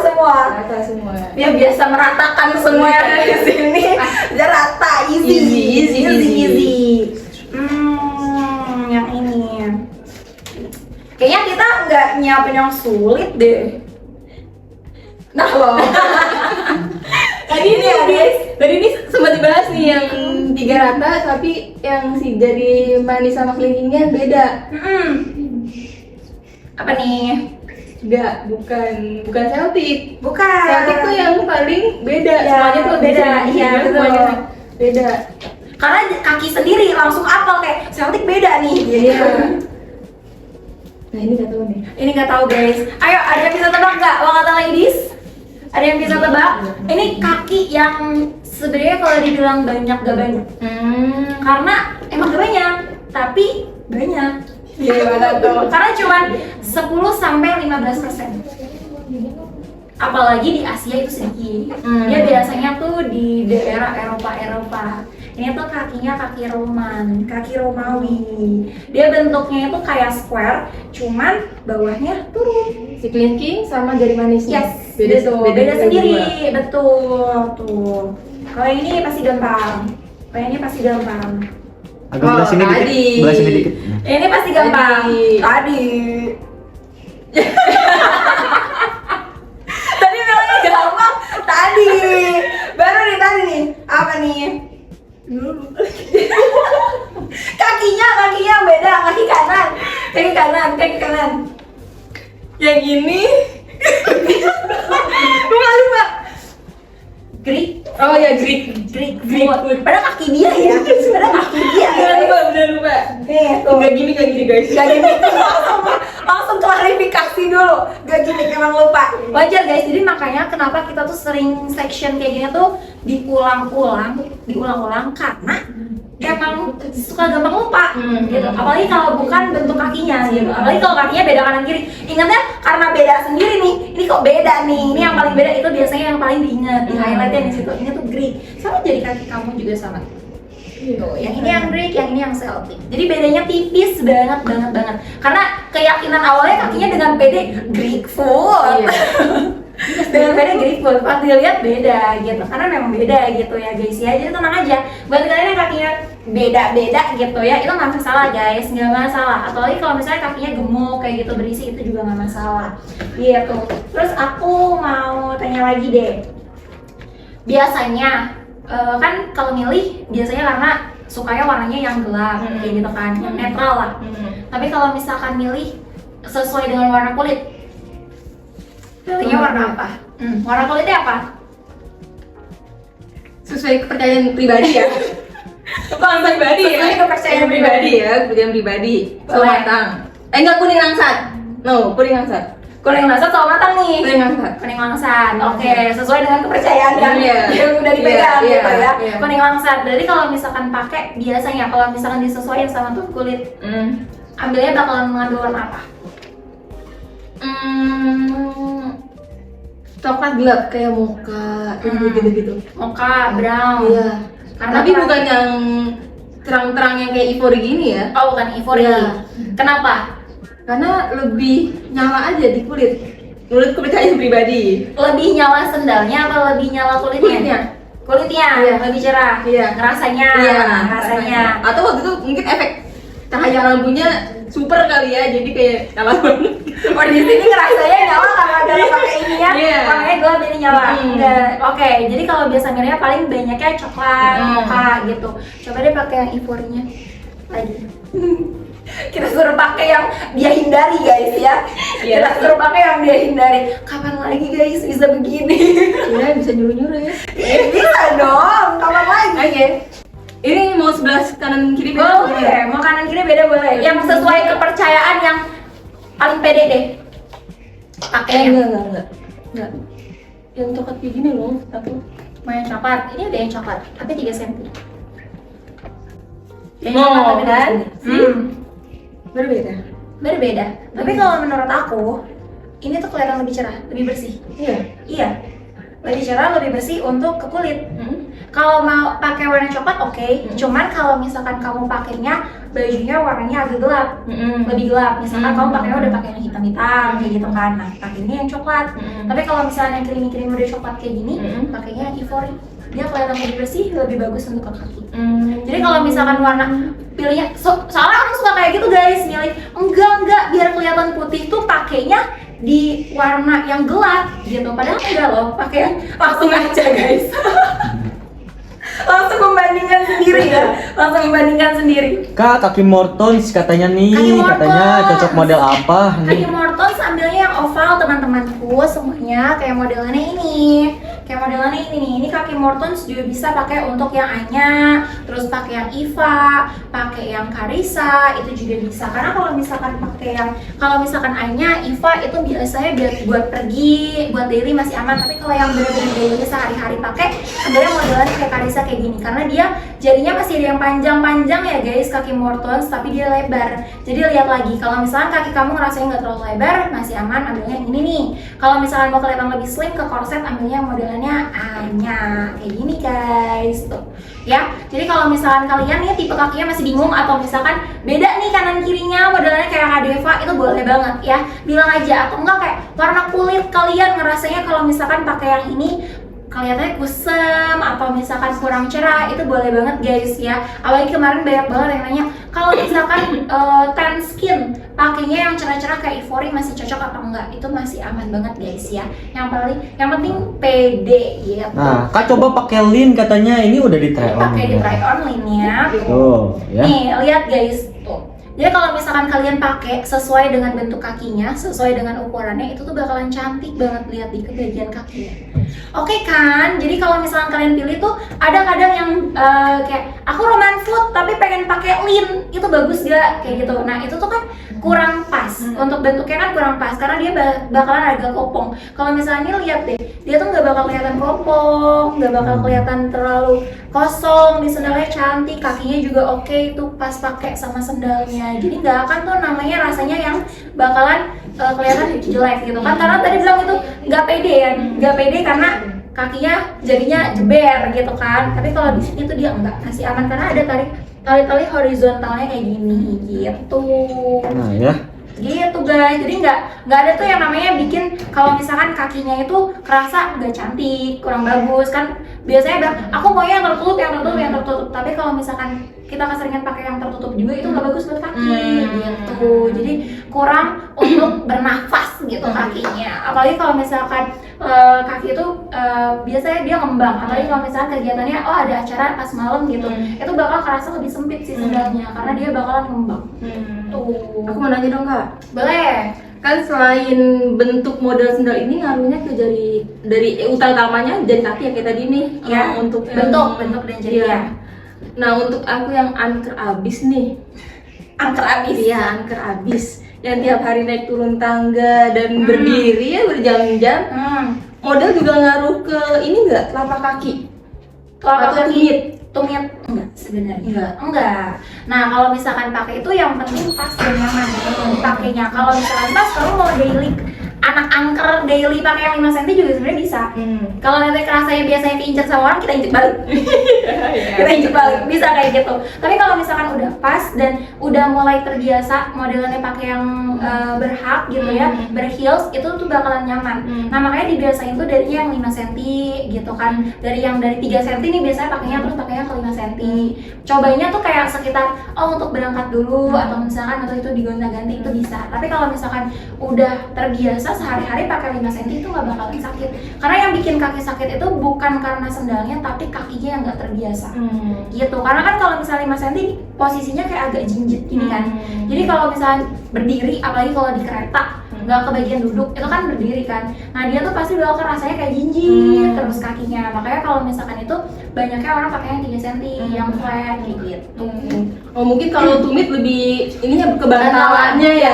semua. Dia biasa meratakan semua yang ada di sini. Dia rata, easy. Yang ini. Kayaknya kita nggak nyiapin yang sulit deh. Nah loh. Tadi ini sempat dibahas nih yang 3 rata, tapi yang si jari manis sama kelingkingnya beda. Apa nih? Enggak, bukan Celtic. Bukan. Celtic tuh yang paling beda. Ya, Semuanya tuh beda. Iya, betul. semuanya beda. Karena kaki sendiri langsung apal kayak Celtic beda nih. Iya. Nah ini nggak tahu nih. Ini nggak tahu guys. Ayo, ada yang bisa tebak nggak? Wakata ladies? Ada yang bisa tebak? Ini kaki yang sebenarnya kalau dibilang banyak gak banyak. Karena emang gak banyak, tapi banyak. Gimana tuh? Karena cuma 10-15%. Apalagi di Asia itu sedikit. Dia biasanya tuh di daerah Eropa. Ini tuh kakinya kaki Romawi. Dia bentuknya itu kayak square, cuman bawahnya turun. Si kelingking sama jari manisnya. Yes, beda sendiri, betul tuh. Kalau ini pasti gampang. Agak belah sini dikit. Ini pasti gampang. Tadi. Tadi bilangnya gampang. Tadi. Baru nih tadi nih. Apa nih? Kakinya yang beda, kaki kanan. Yang ini lupa. Greek. Oh ya, Greek. Foot. Padahal kaki dia ya. Udah lupa. Nih tuh. Enggak gini guys. Gak gini. Langsung klarifikasi reaksi dulu, gak gini emang lupa. Wajar guys, jadi makanya kenapa kita tuh sering section kayak gini tuh diulang-ulang karena emang suka gampang lupa gitu. Apalagi kalau bukan bentuk kakinya gitu. Apalagi kalau kakinya beda kanan kiri. Ingatnya karena beda sendiri nih. Ini kok beda nih. Ini yang paling beda itu biasanya yang paling diingat, di highlightnya di situ. Ini tuh Greek. Sama jadi kaki kamu juga sama. Tuh, yang ini yang Greek, yang ini yang Celtic. Jadi bedanya tipis banget. Karena keyakinan awalnya kakinya dengan pede Greek foot. Dengan beda Greek foot, pas dilihat beda gitu, karena memang beda gitu ya guys ya. Jadi tenang aja, buat kalian yang kakinya beda gitu ya, itu nggak masalah guys, nggak masalah. Apalagi kalau misalnya kakinya gemuk kayak gitu berisi, itu juga nggak masalah gitu. Terus aku mau tanya lagi deh, biasanya kan kalau milih biasanya karena sukanya warnanya yang gelap kayak gitu kan, yang netral lah. Tapi kalau misalkan milih sesuai dengan warna kulit, pilihnya warna apa? Warna kulitnya apa? Sesuai kepercayaan pribadi ya. Kepercayaan pribadi ya. Sesuai kepercayaan pribadi ya, kepercayaan pribadi. Sawo Boleh. matang. Enggak, kuning langsat. No, kuning langsat. Kuning langsat sama matang nih. Kuning langsat. Kuning langsat. Oke, sesuai dengan kepercayaan yang udah dipegang Iya, gitu ya. iya. Kuning langsat. Jadi kalau misalkan pakai biasanya kalau misalkan disesuaikan sama tuh kulit, ambilnya bakalan mengambil warna apa? Coklat gelap kayak mocha, gitu. Mocha, brown. Iya. Karena Tapi bukan yang terang-terang yang kayak ivory gini ya. Oh, bukan ivory. Iya. Kenapa? Karena lebih nyala aja di kulit. Menurut kepercayaan pribadi. Lebih nyala sendalnya atau lebih nyala kulitnya? Kulitnya Iya. lebih cerah. Iya. Rasanya. Iya, Rasanya. Atau waktu itu mungkin efek cahaya lampunya super kali ya, jadi kayak nyala banget. Oh, di sini ngerasanya nyala karena ada pakai ini ya. Iya. Makanya gelap jadi nyala. Hmm. Enggak. Oke, jadi kalau biasa milihnya paling banyaknya coklat, mocha gitu. Coba deh pakai yang ivory-nya lagi. Kita suruh pakai yang dia hindari guys ya. Iya. Kita suruh pakai yang dia hindari. Kapan lagi guys bisa begini? Iya, bisa nyuruh-nyuruh ya. Bisa dong. Kapan lagi? Oke. Ini mau sebelah kanan kiri beda? Boleh, mau kanan kiri beda boleh. Yang sesuai kepercayaan yang paling pede deh. Pakainya. Enggak. Yang coklat kayak gini loh, aku. Mau yang coklat. Ini udah yang coklat, tapi 3 cm. Yang Oh, coklat lebih kan? Berbeda. Berbeda. Tapi kalau menurut aku, ini tuh kelihatan lebih cerah, lebih bersih. Iya. Iya. Lebih cerah, lebih bersih untuk ke kulit. Kalau mau pakai warna coklat oke, cuman kalau misalkan kamu pakainya bajunya warnanya agak gelap, lebih gelap. Misalkan kamu pakainya udah pakai yang hitam-hitam kayak gitu kan, nah pakainya yang coklat. Tapi kalau misalnya yang creamy udah coklat kayak gini, pakainya yang ivory. Dia kelihatan lebih bersih, lebih bagus untuk ke kaki. Jadi kalau misalkan warna pilihnya, soalnya aku suka kayak gitu guys, milih enggak biar kelihatan putih tuh pakainya di warna yang gelap gitu. Padahal enggak loh, pakai yang langsung aja guys. Langsung membandingkan sendiri ya, langsung membandingkan sendiri. Kak, kaki Mortons katanya nih, Kaki Mortons. katanya cocok model apa Kaki nih? Mortons ambilnya yang oval teman-temanku semuanya, kayak modelannya ini. Kayak modelannya ini nih. Ini kaki Mortons juga bisa pakai untuk yang Anya, terus pakai yang Iva, pakai yang Karissa, itu juga bisa. Karena kalau misalkan Anya, Iva itu biasanya buat pergi, buat daily masih aman. Tapi kalau yang bener-bener daily sehari-hari pakai, sebenarnya modelannya kayak Karissa kayak gini. Karena dia jadinya masih ada yang panjang-panjang ya guys, kaki Mortons, tapi dia lebar. Jadi lihat lagi, kalau misalkan kaki kamu ngerasain nggak terlalu lebar, masih aman, ambilnya yang ini nih. Kalau misalkan mau kelihatan lebih slim ke korset, ambilnya yang modelannya Anya kayak gini guys, tuh ya. Jadi kalau misalkan kalian nih tipe kakinya masih bingung atau misalkan beda nih kanan kirinya modelannya kayak Kak Deva, itu boleh banget ya, bilang aja. Atau enggak kayak warna kulit kalian ngerasanya kalau misalkan pakai yang ini kelihatannya kusem atau misalkan kurang cerah, itu boleh banget guys ya. Apalagi kemarin banyak banget yang nanya kalau misalkan tan skin pakainya yang cerah-cerah kayak ivory masih cocok atau enggak. Itu masih aman banget guys ya. Yang penting pede gitu. Nah, Kak coba pakai lin katanya, ini udah di try on. Pakai di try on linnya. Tuh, ya. Nih, lihat guys, tuh. Jadi kalau misalkan kalian pakai sesuai dengan bentuk kakinya, sesuai dengan ukurannya, itu tuh bakalan cantik banget lihat di bagian kakinya. Oke kan? Jadi kalau misalkan kalian pilih tuh ada kadang yang kayak aku Roman foot tapi pengen pakai lin, itu bagus gak? Kayak gitu. Nah itu tuh kan kurang pas. Untuk bentuknya kan kurang pas karena dia bakalan agak kopong. Kalau misalnya lihat deh, dia tuh nggak bakal kelihatan kopong, nggak bakal kelihatan terlalu kosong. Di sendalnya cantik, kakinya juga oke, itu pas pakai sama sendalnya. Jadi nggak akan tuh namanya rasanya yang bakalan kelihatan jelek gitu kan. Karena tadi bilang itu nggak pede ya, nggak pede karena kakinya jadinya jeber gitu kan. Tapi kalau di sini tuh dia enggak, masih aman karena ada tali horizontalnya kayak gini gitu. Nah ya. Gitu guys, jadi nggak ada tuh yang namanya bikin kalau misalkan kakinya itu kerasa nggak cantik, kurang bagus kan. Biasanya bilang aku maunya yang tertutup. Tapi kalau misalkan kita keseringan pakai yang tertutup juga itu nggak bagus buat kaki gitu. Jadi kurang untuk bernafas gitu kakinya. Apalagi kalau misalkan kaki itu biasanya dia ngembang. Apalagi kalau misalkan kegiatannya ada acara pas malam gitu, itu bakal kerasa lebih sempit sih sendalnya karena dia bakalan ngembang. Tuh. Aku mau nanya dong Kak. Boleh. Kan selain bentuk model sendal ini ngaruhnya ke dari utamanya jari kaki ya kayak tadi nih. Ya, Untuk bentuk dan jari ya. Nah untuk aku yang angker abis nih. Angker abis. Iya angker abis. Yang tiap hari naik turun tangga dan berdiri ya berjam-jam. Model juga ngaruh ke ini nggak telapak kaki? Telapak Atau kaki. Tumit enggak sebenarnya. Enggak. Nah, kalau misalkan pakai itu yang penting pas dan nyaman dipakainya. Kalau misalkan pas kamu mau daily anak angker daily pakai yang 5 cm juga sebenarnya bisa. Kalau nanti kerasanya biasanya keinjek sama orang, kita injek balik. Kita injek balik, bisa kayak gitu. Tapi kalau misalkan udah pas dan udah mulai terbiasa modelnya pakai yang berhak gitu ya, berheels, itu tuh bakalan nyaman. Nah, makanya dibiasain tuh dari yang 5 cm gitu kan. Dari 3 cm nih biasanya pakainya terus pakainya ke 5 cm. Cobainnya tuh kayak sekitar untuk berangkat dulu atau misalkan atau itu digonta-ganti itu bisa. Tapi kalau misalkan udah terbiasa sehari-hari pakai 5 cm itu nggak bakalan sakit. Karena yang bikin kaki sakit itu bukan karena sendalnya tapi kakinya yang nggak terbiasa. Gitu. Karena kan kalau misalnya 5 cm posisinya kayak agak jinjit gini kan. Jadi kalau misalnya berdiri apalagi kalau di kereta nggak kebagian duduk itu kan berdiri kan. Nah dia tuh pasti bakal rasanya kayak jinjit terus kakinya. Makanya kalau misalkan itu banyaknya orang pakai yang 3 cm yang flat gitu. Oh mungkin kalau tumit lebih ininya ke bantalannya ya.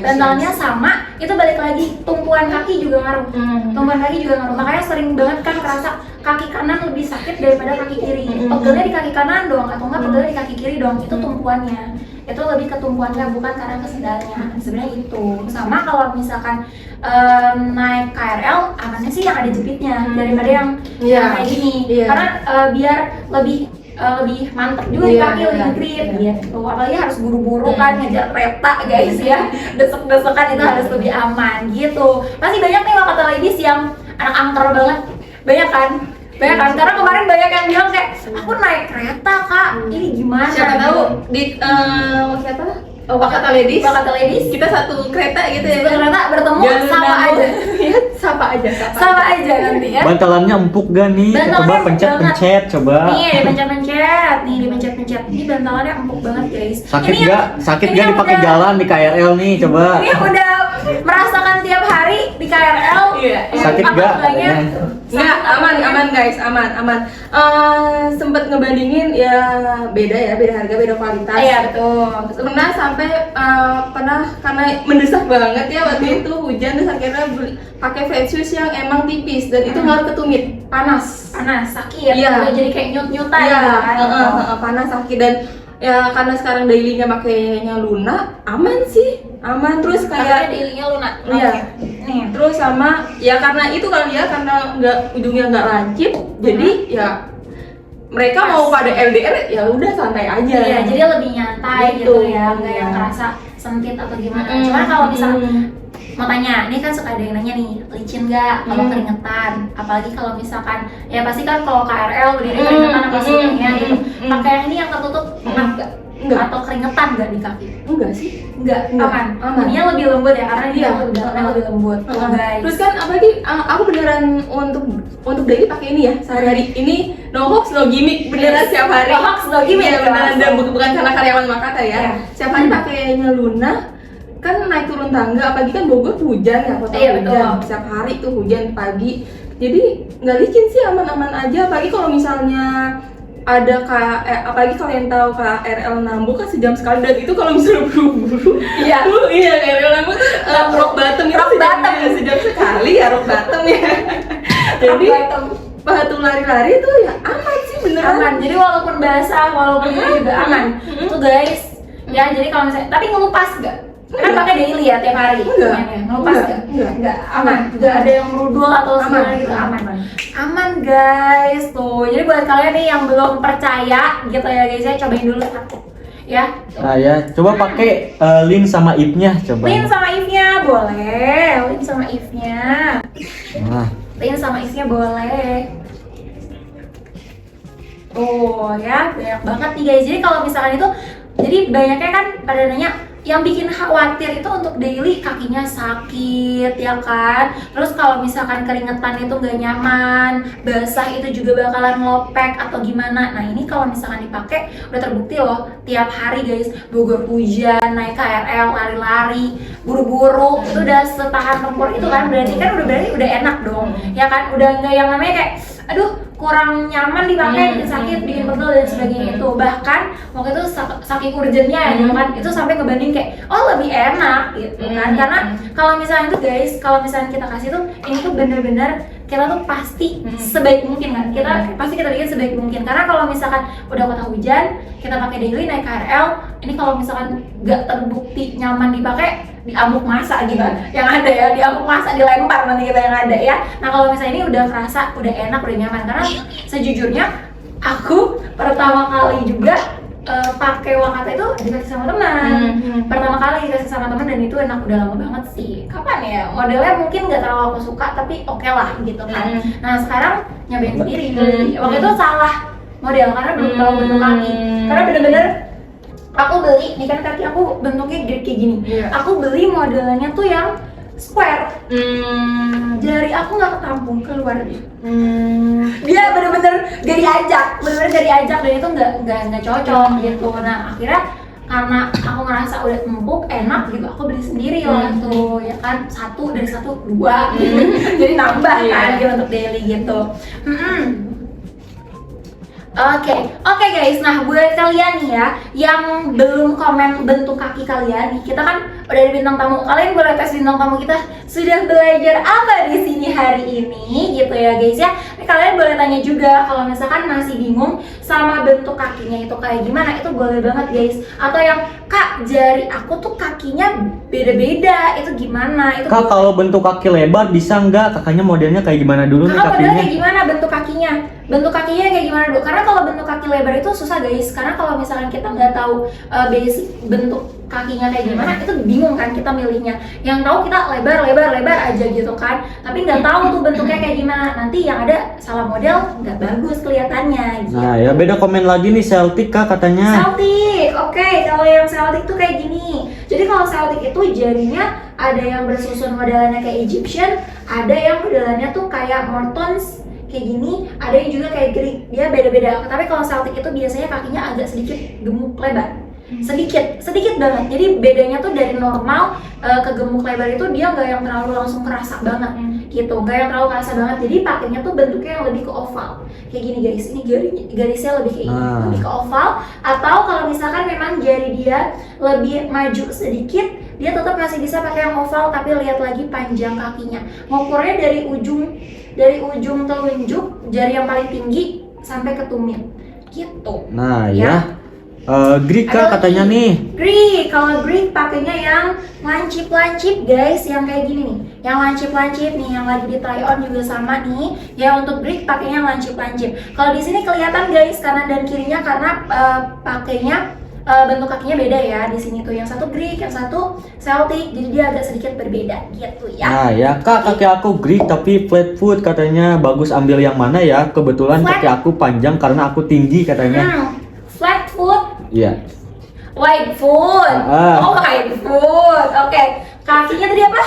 Bantalannya sama, itu balik lagi tumpuan kaki juga ngaruh. Tumpuan kaki juga ngaruh. Makanya sering banget kan kerasa kaki kanan lebih sakit daripada kaki kiri. Pegelnya di kaki kanan doang atau enggak pegelnya di kaki kiri doang. Itu tumpuannya. Itu lebih ke tumpuannya bukan karena ke sendalnya. Sebenarnya itu. Sama kalau misalkan naik KRL amannya sih yang ada jepitnya daripada yang kayak gini. Karena biar lebih mantep juga di kaki, lebih grip gitu. Apalagi harus buru-buru kan ngejar kereta guys ya, desek-desekan itu harus lebih aman gitu. Pasti banyak nih kata ladies yang anak angker banget, banyak kan karena kemarin banyak yang bilang kayak aku naik kereta kak, ini gimana? Siapa tahu di siapa? Kata ladies kita satu kereta gitu ya. Satu kereta bertemu sama aja nanti ya. Bantalannya empuk gak nih? Coba pencet-pencet coba. Nih dipencet-pencet. Ini bantalannya empuk banget guys. Sakit gak dipakai jalan di KRL nih coba. Ini udah merasakan tiap hari di KRL. Sakit gak? Nggak, aman guys, aman. Sempet ngebandingin ya beda harga, beda kualitas. Iya betul. Pernah sampai karena mendesak banget ya waktu itu hujan terus akhirnya pakai flat shoes yang emang tipis dan itu ngaruh ke tumit, panas sakit ya. Jadi kayak nyut-nyutan panas sakit dan ya karena sekarang dailynya pakainya Luna aman terus kayak dailynya Luna. Terus sama ya karena itu kali ya karena ujungnya nggak lancip jadi ya mereka mau pada LDR ya udah santai aja. Iya, jadi lebih nyantai gitu ya, nggak yang kerasa sempit atau gimana. Cuman kalau misalnya mau tanya, ini kan suka ada yang nanya nih, licin nggak kalau keringetan? Apalagi kalau misalkan, ya pasti kan kalau KRL berdiri keringetan apa sih gitu. Pakai yang ini yang tertutup enak nggak? Atau keringetan nggak di kaki? Enggak sih. Enggak, aman. Dia lebih lembut ya, karena dia lebih lembut. Guys. Terus kan apalagi aku beneran untuk daily pakai ini ya sehari-hari. Ini no hoax no gimmick, beneran setiap hari. No hoax no gimmick ya, beneran dan bukan karena karyawan Makata ya. Setiap hari pakainya Luna. Kan naik turun tangga, apalagi kan Bogor hujan ya, kota hujan. Setiap hari tuh hujan pagi. Jadi nggak licin sih, aman-aman aja. Apalagi kalau misalnya ada apalagi kalian tahu KRL Nambu kan sejam sekali, dan itu kalau misalnya buru-buru Iya. iya KRL Nambu tuh rock bottom itu Rock bottom. sejam sekali ya, rock bottom ya. Jadi waktu lari-lari itu ya aman sih beneran. Aman. Jadi walaupun basah, walaupun ini juga aman. Itu guys. Ya, jadi kalau misalnya tapi ngelupas enggak? Kan pakai daily ya tiap hari. Enggak. Ngelupas enggak? Enggak. Aman. Enggak ada yang merudul atau segala gitu, aman. Aman guys. Tuh. Jadi buat kalian nih yang belum percaya gitu ya guys, ya cobain dulu satu. Ya. Nah ya, coba pakai link sama if-nya coba. Link sama if-nya boleh. Link sama if-nya. Nah, Link sama if-nya boleh. Oh ya, banyak banget nih guys. Jadi kalau misalkan itu, jadi banyaknya kan pada nanya yang bikin khawatir itu untuk daily kakinya sakit ya kan. Terus kalau misalkan keringetan itu nggak nyaman, basah itu juga bakalan ngelopek atau gimana. Nah ini kalau misalkan dipakai udah terbukti loh, tiap hari guys, Bogor hujan, naik KRL, lari-lari, buru-buru, itu udah setahan tempur itu kan berarti udah enak dong, ya kan. Udah nggak yang namanya kayak aduh kurang nyaman dipakai, bikin sakit, bikin pegel dan sebagainya itu. Bahkan waktu itu saking urgennya gitu kan, itu sampai ngebanding kayak oh lebih enak gitu kan. Karena kalau misalnya itu guys, kalau misalnya kita kasih tuh ini tuh bener-bener kita tuh pasti sebaik mungkin kan, kita bikin sebaik mungkin. Karena kalau misalkan udah kota hujan, kita pakai daily naik KRL, ini kalau misalkan nggak terbukti nyaman dipakai, diamuk masa gitu yang ada ya, diamuk masa, dilempar nanti kita yang ada ya. Nah kalau misalnya ini udah kerasa, udah enak, udah nyaman. Karena sejujurnya aku pertama kali juga pakai Wakata itu dikasih sama teman. Pertama kali dikasih sama teman dan itu enak, udah lama banget sih. Kapan ya? Modelnya mungkin nggak terlalu aku suka tapi oke lah gitu kan. Nah sekarang nyobain sendiri. Waktu itu salah model karena belum tahu bentuk kaki. Karena bener-bener aku beli, nih kan kaki aku bentuknya kayak gini. Aku beli modelnya tuh yang square. Jari aku nggak ketampung keluar dia. Dia bener-bener gak diajak, dan itu nggak cocok gitu. Nah akhirnya karena aku ngerasa udah empuk, enak gitu, aku beli sendiri lah tuh ya kan, dari satu dua gitu. Jadi nambah kan gitu untuk daily gitu. Oke guys, nah buat kalian nih ya yang belum komen bentuk kaki kalian nih, kita kan udah ada bintang tamu, kalian boleh tes bintang tamu kita sudah belajar apa di sini hari ini gitu ya guys ya. Nah, kalian boleh tanya juga kalau misalkan masih bingung sama bentuk kakinya itu kayak gimana, itu boleh banget guys. Atau yang kak jari aku tuh kakinya beda-beda, itu gimana? Itu kak kalau bentuk kaki lebar bisa nggak? Kakaknya modelnya kayak gimana dulu nih kakak kakinya? modelnya kayak gimana bentuk kakinya? Bentuk kakinya kayak gimana dulu? Karena kalau bentuk kaki lebar itu susah guys. Karena kalau misalkan kita nggak tahu basic bentuk kakinya kayak gimana, itu bingung kan kita milihnya. Yang tahu kita lebar aja gitu kan. Tapi nggak tahu tuh bentuknya kayak gimana. Nanti yang ada salah model, nggak bagus kelihatannya. Gitu. Nah ya beda komen lagi nih Celtic kak katanya. Celtic, oke. Kalau yang Celtic tuh kayak gini. Jadi kalau Celtic itu jarinya ada yang bersusun modelannya kayak Egyptian, ada yang modelannya tuh kayak Mortons kayak gini, ada yang juga kayak Greek. Dia beda-beda. Tapi kalau Celtic itu biasanya kakinya agak sedikit gemuk lebar. Sedikit banget. Jadi bedanya tuh dari normal ke gemuk lebar itu dia nggak yang terlalu langsung kerasa banget gitu, nggak yang terlalu kerasa banget. Jadi pakainya tuh bentuknya yang lebih ke oval kayak gini guys. Ini garisnya lebih kayak gini, lebih ke oval. Atau kalau misalkan memang jari dia lebih maju sedikit, dia tetap masih bisa pakai yang oval, tapi lihat lagi panjang kakinya. Ngukurnya dari ujung telunjuk jari yang paling tinggi sampai ke tumit gitu. Nah ya. Greek kak katanya nih. Greek, kalau Greek pakainya yang lancip guys, yang kayak gini nih, yang lancip nih, yang lagi di try on juga sama nih. Ya untuk Greek pakainya lancip. Kalau di sini kelihatan guys kanan dan kirinya karena pakainya bentuk kakinya beda ya. Di sini tuh yang satu Greek, yang satu Celtic, jadi dia agak sedikit berbeda gitu ya. Nah ya kak, kaki aku Greek tapi flat foot katanya, bagus ambil yang mana ya? Kebetulan kaki aku panjang karena aku tinggi katanya. Flat foot. Iya. Wide foot. Oh wide foot. Oke. Kakinya tadi apa?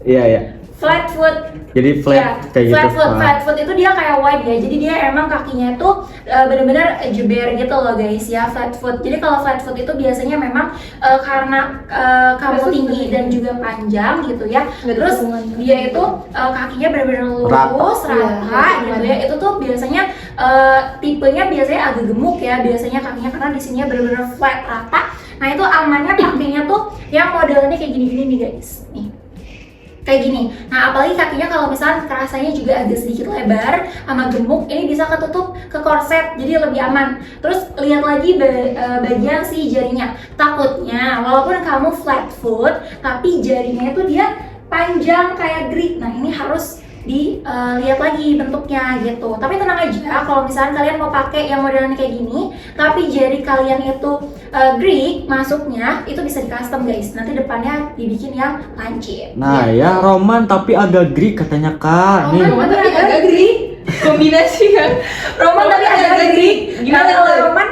Iya. Flat foot. Jadi flat Ya, kayak gitu. flat foot itu dia kayak wide ya. Jadi dia emang kakinya itu benar-benar jeber gitu loh guys ya, flat foot. Jadi kalau flat foot itu biasanya memang karena kamu tinggi dan juga panjang gitu ya. Terus dia itu kakinya benar-benar lurus, rata gitu ya. Itu tuh biasanya tipenya biasanya agak gemuk ya. Biasanya kakinya karena di sininya benar-benar flat rata. Nah, itu amannya pakainya tuh yang modelnya kayak gini-gini nih guys. Nih. Kayak gini. Nah, apalagi kakinya kalau misalnya kerasanya juga agak sedikit lebar sama gemuk, ini bisa ketutup ke korset, jadi lebih aman. Terus lihat lagi bagian si jarinya. Takutnya walaupun kamu flat foot, tapi jarinya itu dia panjang kayak Greek. Nah, ini harus dilihat lagi bentuknya gitu. Tapi tenang aja, kalau misalnya kalian mau pakai yang modelnya kayak gini, tapi jari kalian itu Greek masuknya, itu bisa di custom guys. Nanti depannya dibikin yang lancip. Nah ya, Roman tapi agak Greek katanya Kak. Nih. Roman tapi agak Greek. Kombinasi kan. Roman tapi agak Greek. Gimana Kalau tuh? Roman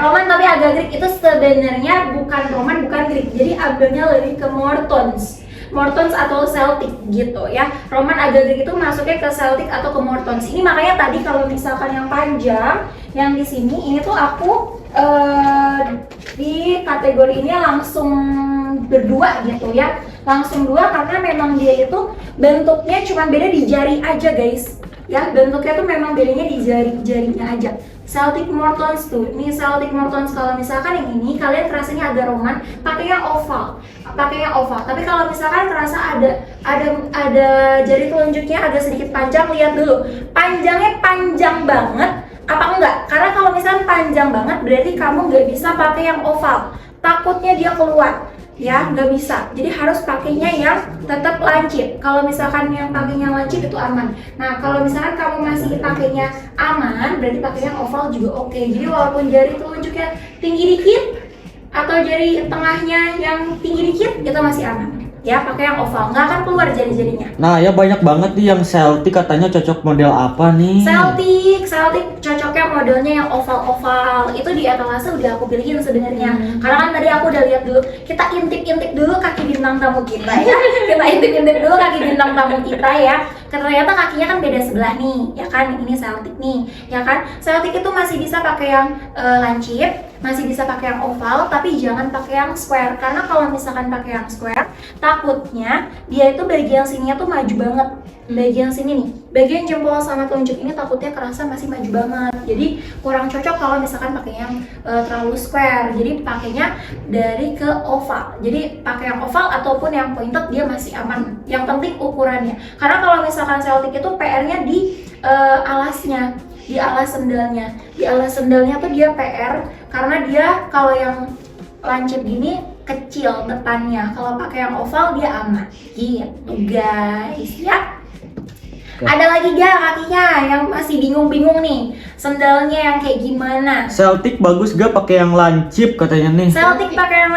Roman tapi agak Greek itu sebenarnya bukan Roman, bukan Greek. Jadi ambilnya lebih ke Mortons atau Celtic gitu ya. Roman agak Greek itu masuknya ke Celtic atau ke Mortons. Ini makanya tadi kalau misalkan yang panjang, yang di sini ini tuh aku di kategori ini langsung berdua gitu ya. Langsung dua karena memang dia itu bentuknya cuma beda di jari aja guys. Ya, bentuknya tuh memang bedanya di jari-jarinya aja. Celtic Mortons tuh, ini Celtic Mortons. Kalau misalkan yang ini kalian kerasanya agak Roman, pakainya oval. Tapi kalau misalkan kerasa ada jari telunjuknya agak sedikit panjang, lihat dulu. Panjangnya panjang banget apa enggak? Karena kalau misalkan panjang banget berarti kamu nggak bisa pakai yang oval. Takutnya dia keluar. Ya, nggak bisa. Jadi harus pakainya yang tetap lancip. Kalau misalkan yang pakainya lancip itu aman. Nah, kalau misalkan kamu masih pakainya aman, berarti pakai yang oval juga oke. Jadi walaupun jari telunjuknya tinggi dikit atau jari tengahnya yang tinggi dikit, itu masih aman. Ya, pakai yang oval, nggak akan keluar jari-jarinya. Nah ya, banyak banget nih yang Celtic katanya cocok model apa nih? Celtic cocoknya modelnya yang oval-oval. Itu di etalase udah aku pilihin sebenarnya. Karena kan tadi aku udah lihat dulu, kita intip-intip dulu kaki bintang tamu kita ya. Kita intip-intip dulu kaki bintang tamu kita ya. Ternyata kakinya kan beda sebelah nih, ya kan? Ini Celtic nih, ya kan? Celtic itu masih bisa pakai yang lancip, masih bisa pakai yang oval, tapi jangan pakai yang square. Karena kalau misalkan pakai yang square, takutnya dia itu bagian sininya tuh maju banget. Bagian sini nih, bagian jempol sama telunjuk ini takutnya kerasa masih maju banget. Jadi kurang cocok kalau misalkan pakai yang terlalu square. Jadi pakainya dari ke oval. Jadi pakai yang oval ataupun yang pointed dia masih aman. Yang penting ukurannya. Karena kalau misalkan Celtic itu PR-nya di alasnya, di alas sendalnya. Di alas sendalnya tuh dia PR karena dia kalau yang lancip gini kecil depannya. Kalau pakai yang oval dia aman. Gitu guys ya. Ada lagi gak kakinya yang masih bingung-bingung nih, sendalnya yang kayak gimana? Celtic bagus gak pakai yang lancip katanya nih? Celtic pakai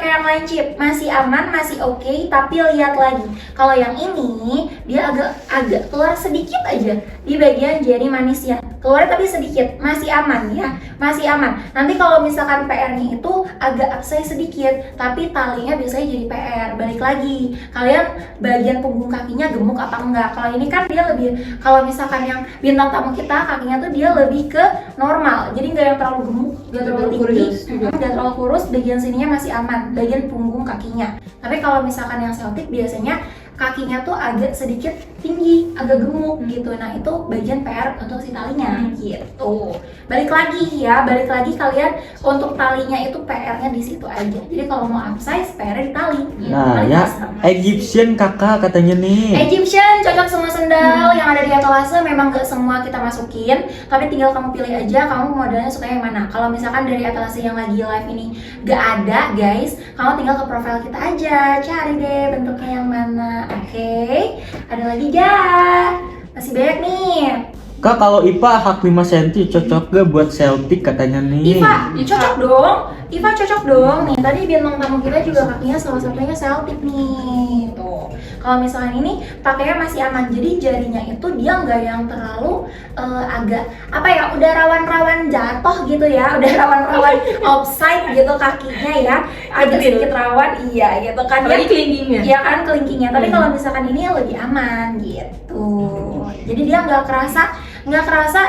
yang lancip, masih aman, masih oke, tapi lihat lagi. Kalau yang ini dia agak keluar sedikit aja di bagian jari manisnya. Keluar tapi sedikit, masih aman ya, masih aman. Nanti kalau misalkan PR-nya itu agak upsize sedikit, tapi talinya biasanya jadi PR. Balik lagi, kalian bagian punggung kakinya gemuk apa enggak? Kalau ini kan dia lebih, kalau misalkan yang bintang tamu kita kakinya tuh dia lebih ke normal, jadi nggak yang terlalu gemuk, nggak terlalu tinggi, nggak terlalu kurus. Bagian sininya masih aman, bagian punggung kakinya. Tapi kalau misalkan yang Celtic biasanya kakinya tuh agak sedikit tinggi, agak gemuk gitu. Nah, itu bagian PR untuk si talinya gitu. Balik lagi kalian untuk talinya itu PR-nya di situ aja. Jadi kalau mau upsize, PR-nya di tali. Nah ya, Egyptian kakak katanya nih. Egyptian cocok semua sendal yang ada di etalase. Memang gak semua kita masukin, tapi tinggal kamu pilih aja kamu modelnya suka yang mana. Kalau misalkan dari etalase yang lagi live ini gak ada guys, kamu tinggal ke profile kita aja, cari deh bentuknya yang mana. Oke, ada lagi gak? Masih banyak nih. Kak, kalau IPA hak 5 cm cocok gak buat Celtic katanya nih? Iva cocok dong. Nih, tadi bintang tamu kita juga kakinya salah satunya Celtic nih. Tuh. Kalau misalnya ini pakainya masih aman. Jadi jarinya itu dia nggak yang terlalu agak apa ya, udah rawan-rawan jatuh gitu ya, udah rawan-rawan offside gitu kakinya ya, agak sedikit rawan, iya gitu kan ya. Apalagi kelingkingnya. Iya kan kelingkingnya, tapi kalau misalkan ini lebih aman gitu. Jadi dia nggak kerasa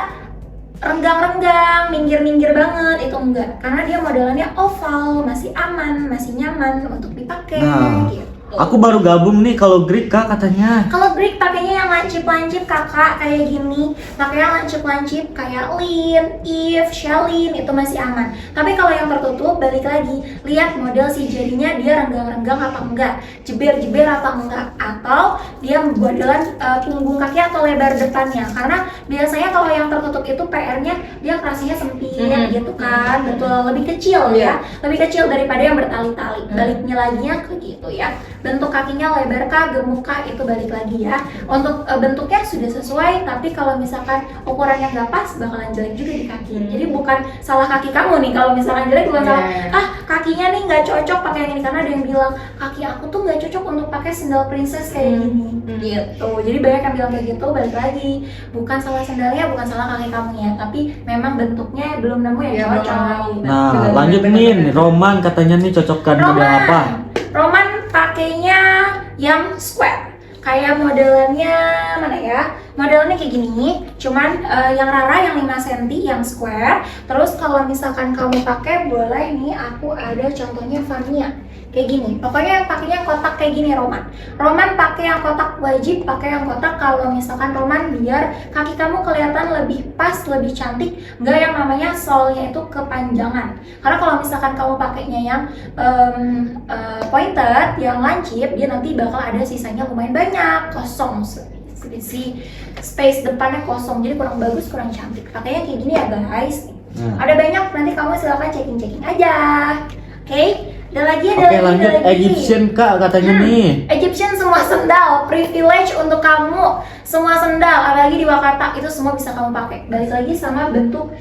renggang-renggang, minggir-minggir banget, itu enggak. Karena dia modelannya oval, masih aman, masih nyaman untuk dipakai gitu. Aku baru gabung nih kalau Greek Kak katanya. Kalau Greek pakainya yang lancip-lancip kakak kayak gini, pakai yang lancip-lancip kayak Lin, Eve, Shalin itu masih aman. Tapi kalau yang tertutup balik lagi, lihat model si jarinya dia renggang-renggang apa enggak, jeber-jeber apa enggak, atau dia modelan punggung kaki atau lebar depannya. Karena biasanya kalau yang tertutup itu PR-nya dia kerasnya sempit gitu kan, betul, lebih kecil ya, lebih kecil daripada yang bertali-tali. Baliknya laginya ke gitu ya. Bentuk kakinya lebar kah, gemuk kah, itu balik lagi ya. Untuk bentuknya sudah sesuai, tapi kalau misalkan ukurannya nggak pas bakalan jelek juga di kaki. Jadi bukan salah kaki kamu nih, kalau misalkan jelek bukan salah kakinya nih nggak cocok pakai yang ini, karena ada yang bilang kaki aku tuh nggak cocok untuk pakai sandal princess kayak gini gitu. Jadi banyak yang bilang kayak gitu, balik lagi bukan salah sandalnya, bukan salah kaki kamunya, tapi memang bentuknya belum nemu yang cocok. Nah, lanjut nih, Roman katanya nih cocokkan model apa? Roman pakainya yang square, kayak modelannya mana ya? Modelnya kayak gini, cuman yang Rara yang 5 cm yang square. Terus kalau misalkan kamu pakai boleh nih, aku ada contohnya Vania kayak gini. Pokoknya pakainya kotak kayak gini Roman. Roman pakai yang kotak, wajib pakai yang kotak kalau misalkan Roman, biar kaki kamu kelihatan lebih pas, lebih cantik. Nggak yang namanya solnya itu kepanjangan. Karena kalau misalkan kamu pakainya yang pointed, yang lancip, dia nanti bakal ada sisanya lumayan banyak, kosong. Si space depannya kosong, jadi kurang bagus, kurang cantik. Pakainya kayak gini ya guys. Ada banyak, nanti kamu silakan checking aja. Oke? Ada lagi. Egyptian Kak katanya nih. Egyptian semua sendal, privilege untuk kamu. Semua sendal, apalagi di Wakata, itu semua bisa kamu pakai. Balik lagi sama bentuk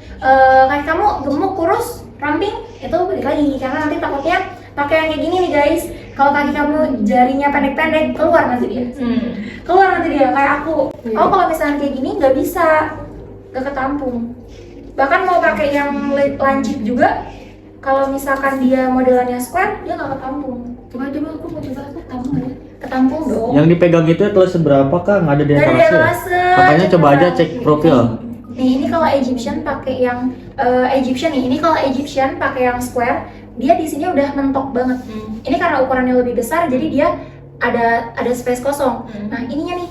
kaki kamu gemuk, kurus, ramping, itu balik lagi. Karena nanti takutnya pakai yang kayak gini nih guys, kalau kaki kamu jarinya pendek-pendek, keluar nanti dia. Keluar nanti dia, kayak aku. Oh, kalau misalnya kayak gini nggak bisa, nggak ketampung. Bahkan mau pakai yang lancip juga, kalau misalkan dia modelannya square, dia nggak ketampung. Coba aku mau coba, aku ketampung ya? Ketampung dong. Yang dipegang itu etalase seberapa Kak? Nggak ada di Nggak ada etalase. etalase. Makanya coba aja cek profil. Nih, ini kalau Egyptian pakai yang Egyptian nih. Ini kalau Egyptian pakai yang square, dia di sini udah mentok banget. Ini karena ukurannya lebih besar, jadi dia ada space kosong. Nah, ininya nih,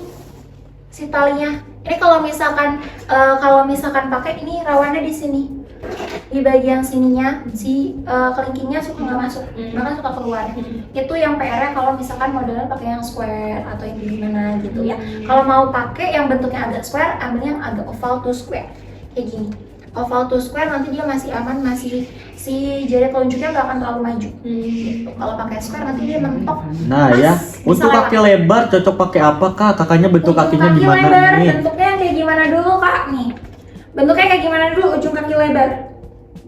si talinya. Ini kalau misalkan pakai ini rawannya di sini. Di bagian sininya si kelingkingnya suka nggak masuk, bahkan suka keluar. Itu yang PR-nya kalau misalkan modelnya pakai yang square atau yang gimana gitu ya. Kalau mau pakai yang bentuknya agak square, ambil yang agak oval to square kayak gini. Oval to square nanti dia masih aman, masih si jari telunjuknya nggak akan terlalu maju. Gitu. Kalau pakai square nanti dia mentok. Nah ya, untuk kaki lebar cocok pakai apa Kak? Kakaknya bentuk kakinya kaki gimana lebar, nih? bentuknya kayak gimana dulu Kak nih? Bentuknya kayak gimana dulu ujung kaki lebar?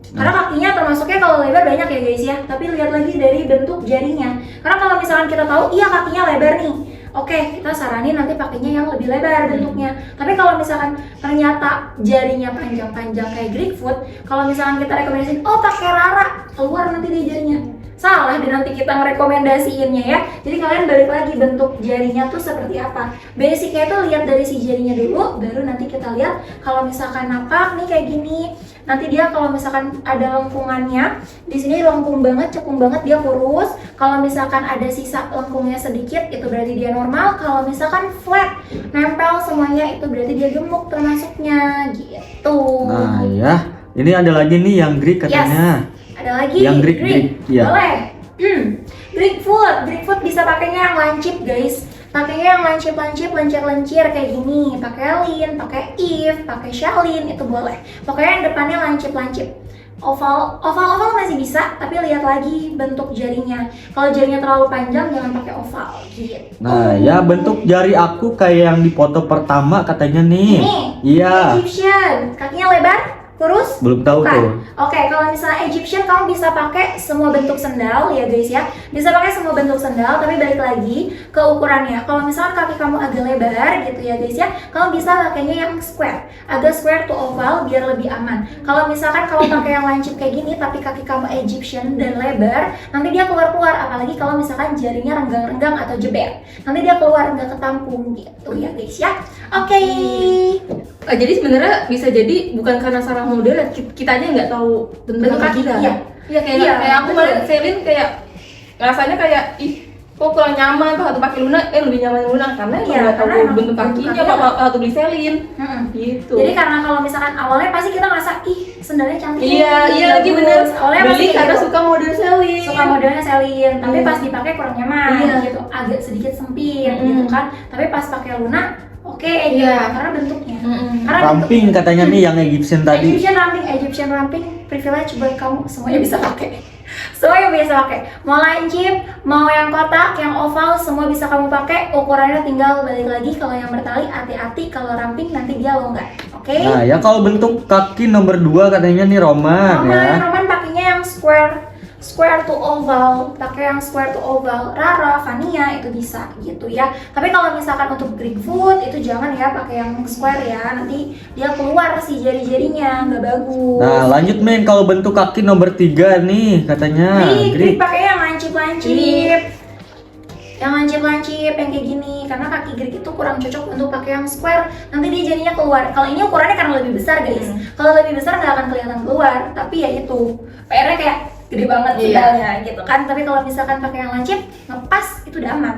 Karena kakinya termasuknya kalau lebar banyak ya guys ya, tapi lihat lagi dari bentuk jarinya. Karena kalau misalkan kita tahu iya kakinya lebar nih, oke, kita saranin nanti pakainya yang lebih lebar bentuknya. Tapi kalau misalkan ternyata jarinya panjang-panjang kayak Greek foot, kalau misalkan kita rekomendasiin, oh pakai Rara, keluar nanti di jarinya. Salah deh nanti kita ngerekomendasiinnya ya. Jadi kalian balik lagi bentuk jarinya tuh seperti apa. Basicnya tuh lihat dari si jarinya dulu, baru nanti kita lihat kalau misalkan napak nih kayak gini. Nanti dia kalau misalkan ada lengkungannya, di sini lengkung banget, cekung banget, dia kurus. Kalau misalkan ada sisa lengkungnya sedikit, itu berarti dia normal. Kalau misalkan flat, nempel semuanya, itu berarti dia gemuk termasuknya gitu. Nah ya, ini ada lagi nih yang Greek katanya. Yes. Ada lagi yang Greek, ya. Boleh. Greek foot bisa pakainya yang lancip guys. Pakainya yang lancip-lancip, lencir-lencir kayak gini. Pakai Lin, pakai Eve, pakai Shalin, itu boleh. Pokoknya yang depannya lancip-lancip. Oval masih bisa, tapi lihat lagi bentuk jarinya. Kalau jarinya terlalu panjang jangan pakai oval gitu. Nah ya, bentuk jari aku kayak yang di foto pertama katanya nih. Ini Iya. Egyptian, kakinya lebar. kurus? Belum tahu Bukan. tuh. Oke, kalau misalnya Egyptian kamu bisa pakai semua bentuk sendal ya guys ya. Bisa pakai semua bentuk sendal, tapi balik lagi ke ukurannya. Kalau misalnya kaki kamu agak lebar gitu ya guys ya, kamu bisa pakainya yang square, agak square to oval biar lebih aman. Kalau misalkan kamu pakai yang lancip kayak gini, tapi kaki kamu Egyptian dan lebar, nanti dia keluar-keluar. Apalagi kalau misalkan jarinya renggang-renggang atau jebel, nanti dia keluar nggak ketampung gitu ya guys ya. Oke. Jadi sebenarnya bisa jadi bukan karena salah model, kita aja nggak tahu bentuk kaki kita. Iya. Iya kayak Iya, kayak aku betul. kemarin Selin kayak rasanya kayak kok kurang nyaman waktu pakai Luna, lebih nyaman Luna karena Iya, nggak tahu karena emang bentuk bentuk kakinya kakinya apa waktu beli Selin gitu. Jadi karena kalau misalkan awalnya pasti kita ngerasa sendalnya cantik. Iya lagi bagus." bener. Awalnya Beli pasti kayak karena gitu. suka model Selin. Suka modelnya Selin, tapi Iya. pas dipakai kurang nyaman Iya. gitu, agak sedikit sempit gitu kan. Tapi pas pakai Luna, oke gitu, Iya. karena bentuknya. Mm-mm. Karena Ramping katanya nih yang Egyptian tadi. Egyptian ramping, privilege buat kamu, semuanya bisa pakai. Semuanya bisa pakai. Mau lancip, mau yang kotak, yang oval, semua bisa kamu pakai. Ukurannya tinggal balik lagi, kalau yang bertali hati-hati, kalau ramping nanti dia longgar. Oke? Nah, ya kalau bentuk kaki nomor 2 katanya nih Roman ya. Roman pakainya yang square to oval, pakai yang square to oval. Rara, Vania itu bisa gitu ya. Tapi kalau misalkan untuk Greek foot itu jangan ya pakai yang square ya, nanti dia keluar sih jari-jarinya, nggak bagus. Nah, lanjut men, kalau bentuk kaki nomor 3 nih katanya Greek Greek. pakai yang lancip-lancip. Yang lancip-lancip yang kayak gini, karena kaki Greek itu kurang cocok untuk pakai yang square, nanti dia jadinya keluar. Kalau ini ukurannya karena lebih besar guys, kalau lebih besar nggak akan kelihatan keluar, tapi ya itu PR-nya kayak gede banget sendalnya gitu kan. Tapi kalau misalkan pakai yang lancip, ngepas itu udah aman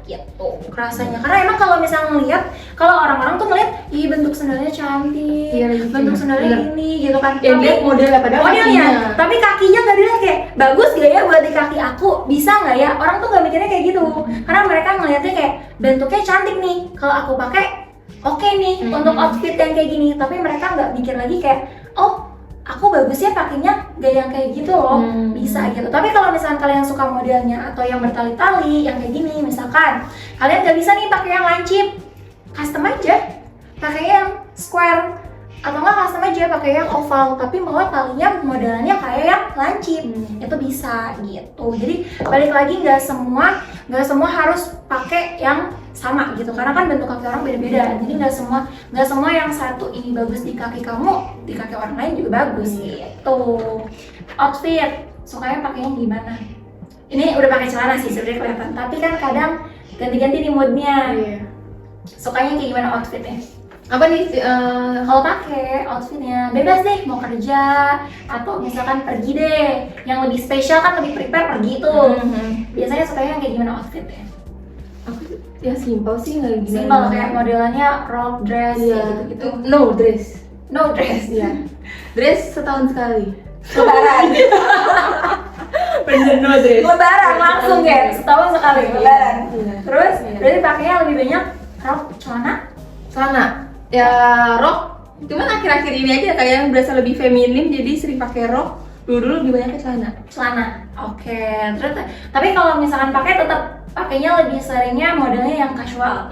gitu rasanya. Karena emang kalau misalnya ngeliat, kalau orang-orang tuh ngeliat, ih bentuk sendalnya cantik, Iya, bentuk sendalnya bener. ini gitu kan. Dia lihat modelnya padahal modelnya, kakinya. tapi kakinya nggak dilihat kayak bagus gak ya buat di kaki aku, bisa nggak ya? Orang tuh nggak mikirnya kayak gitu, karena mereka ngeliatnya kayak bentuknya cantik nih, kalau aku pakai oke nih untuk outfit yang kayak gini. Tapi mereka nggak mikir lagi kayak, oh aku bagusnya pakainya gak yang kayak gitu loh, bisa gitu. Tapi kalau misalkan kalian suka modelnya atau yang bertali-tali yang kayak gini, misalkan kalian gak bisa nih pakai yang lancip, custom aja pakai yang square, atau enggak custom aja pakai yang oval tapi mau talinya modelannya kayak yang lancip, itu bisa gitu. Jadi balik lagi, nggak semua harus pakai yang sama gitu, karena kan bentuk kaki orang beda-beda. Jadi nggak semua yang satu ini bagus di kaki kamu, di kaki orang lain juga bagus gitu. Outfit sukanya pakainya gimana? Ini udah pakai celana sih sebenarnya kelihatan, tapi kan kadang ganti-ganti nih moodnya. Sukanya kayak gimana outfitnya? Apa nih? Kalau pakai outfitnya bebas deh, mau kerja atau misalkan pergi deh, yang lebih spesial kan lebih prepare pergi tuh. Biasanya sukanya yang kayak gimana outfitnya? Aku yang simpel sih, nggak gimana. Simpel kayak modelannya rok, dress, Iya. gitu-gitu. No dress. No dress. Iya. Dress setahun sekali. Lebaran. Bener no dress. Lebaran langsung ya, setahun sekali lebaran. Iya. Terus Iya. berarti pakainya lebih banyak rok, celana. Celana. Ya rok. Cuman akhir-akhir ini aja kayak yang berasa lebih feminin, jadi sering pakai rok. Dulu lebih banyak ke celana. Oke. Terus tapi kalau misalkan pakai tetap pakainya lebih seringnya modelnya yang casual.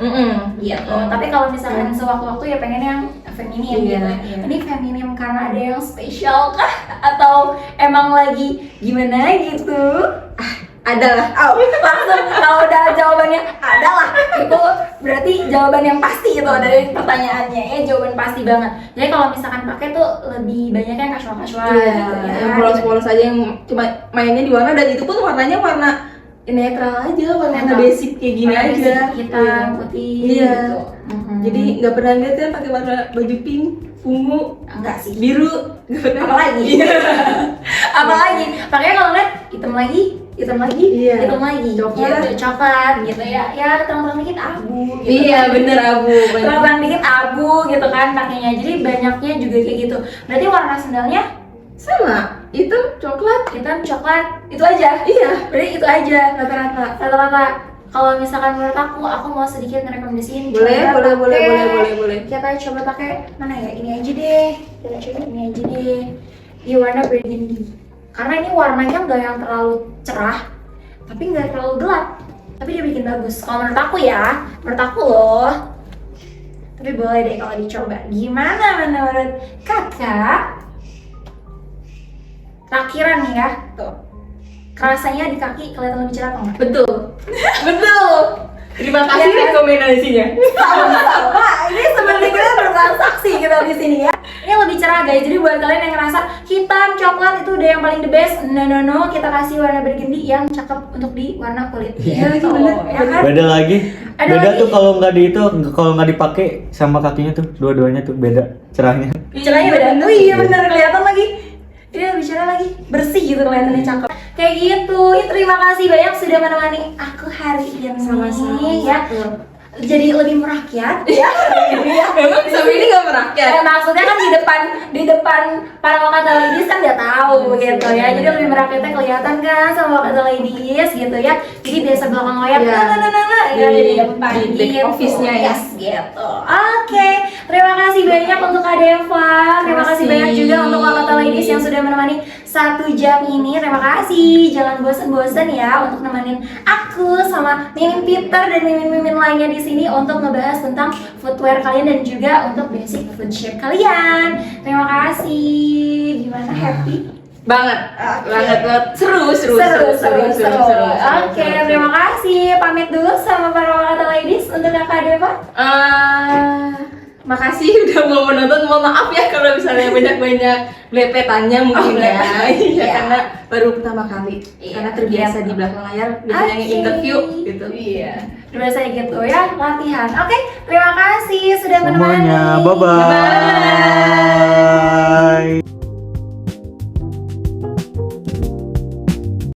Gitu. Tapi kalau misalkan sewaktu-waktu ya pengen yang feminim Iya, gitu. iya. Ini feminim karena ada yang spesial kah? Atau emang lagi gimana gitu? Adalah. Langsung kalau udah jawabannya adalah, itu berarti jawaban yang pasti itu dari pertanyaannya ya, jawaban pasti banget. Jadi kalau misalkan pakai tuh lebih banyak yang casual-casual Iya, gitu ya. yang polos-polos aja yang cuma mainnya di warna, dan itu pun warnanya warna netral aja, warna Netral. basic kayak gini Warna aja. basic, hitam, putih Iya. gitu. Jadi nggak pernah lihat kan pakai warna baju pink, ungu, enggak sih. biru, nggak pernah. Apalagi? Apalagi? Pakainya kalau lihat hitam lagi, Iya. hitam lagi, Coklat. gitu, coklat gitu ya. Ya terang-terang dikit abu gitu. Iya bener abu. Terang dikit abu gitu kan pakainya. Jadi banyaknya juga kayak gitu. Berarti warna sendalnya Sama, hitam, coklat. hitam, coklat, itu aja. Iya. Berarti itu aja rata-rata. Kalau misalkan menurut aku mau sedikit ngerekomendasiin. Boleh, coba boleh, pakai- boleh. Kita coba pakai mana ya? Ini aja deh. Kita coba ini aja deh. Di warna burgundy. Karena ini warnanya nggak yang terlalu cerah, tapi nggak terlalu gelap. Tapi dia bikin bagus. Kalau menurut aku ya, menurut aku loh. Tapi boleh deh kalau dicoba. Gimana menurut kakak? Parkiran nih ya, tuh. Rasanya di kaki kelihatan lebih cerah apa enggak? Betul. Betul. Terima kasih Ya kan? rekomendasinya. Sama-sama. Ini sebenarnya kita bertransaksi kita di sini ya. Ini lebih cerah guys. Jadi buat kalian yang ngerasa hitam, coklat itu udah yang paling the best. No, kita kasih warna burgundy yang cakep untuk di warna kulit. Iya, itu bener. Ya kan? Beda lagi. Ada Beda lagi? tuh kalau nggak di itu, kalau nggak dipakai sama kakinya tuh, dua-duanya tuh beda cerahnya. Cerahnya beda. Oh iya bener, kelihatan lagi. Ini lebih cerah lagi, bersih gitu kelihatannya cakep. Kayak gitu. Terima kasih banyak sudah menemani aku hari ini. Sama-sama. Ya. Jadi lebih merakyat ya. Memang sampai ini nggak merakyat. Maksudnya kan di depan para wakata ladies kan nggak tahu gitu ya. Jadi lebih merakyatnya kelihatan kan sama wakata ladies gitu ya. Jadi biasa belakang layar Ya. ya di depan di back gitu. office-nya ya. Yes, gitu. Oke, terima kasih banyak untuk Kak Deva. Terima kasih banyak juga untuk wakata ladies yang sudah menemani 1 jam ini. Terima kasih. Jangan bosan-bosan ya untuk nemenin aku sama Mimin Peter dan mimin-mimin lainnya di sini untuk ngebahas tentang footwear kalian dan juga untuk basic food shape kalian. Terima kasih. Gimana, happy? Banget. Oke. Banget. Seru. Seru. Oke, terima kasih. Pamit dulu sama para wakata ladies untuk Kak Deva. Makasih udah mau menonton. Mohon maaf ya kalau misalnya banyak-banyak blepetannya mungkin ya. blepetan. Iya, Iya. karena baru pertama kali. Iya. Karena terbiasa di belakang layar biasanya Oke. interview gitu. Iya. Biasanya gitu ya, latihan. Oke, terima kasih sudah menemani. Semuanya, bye-bye. Bye.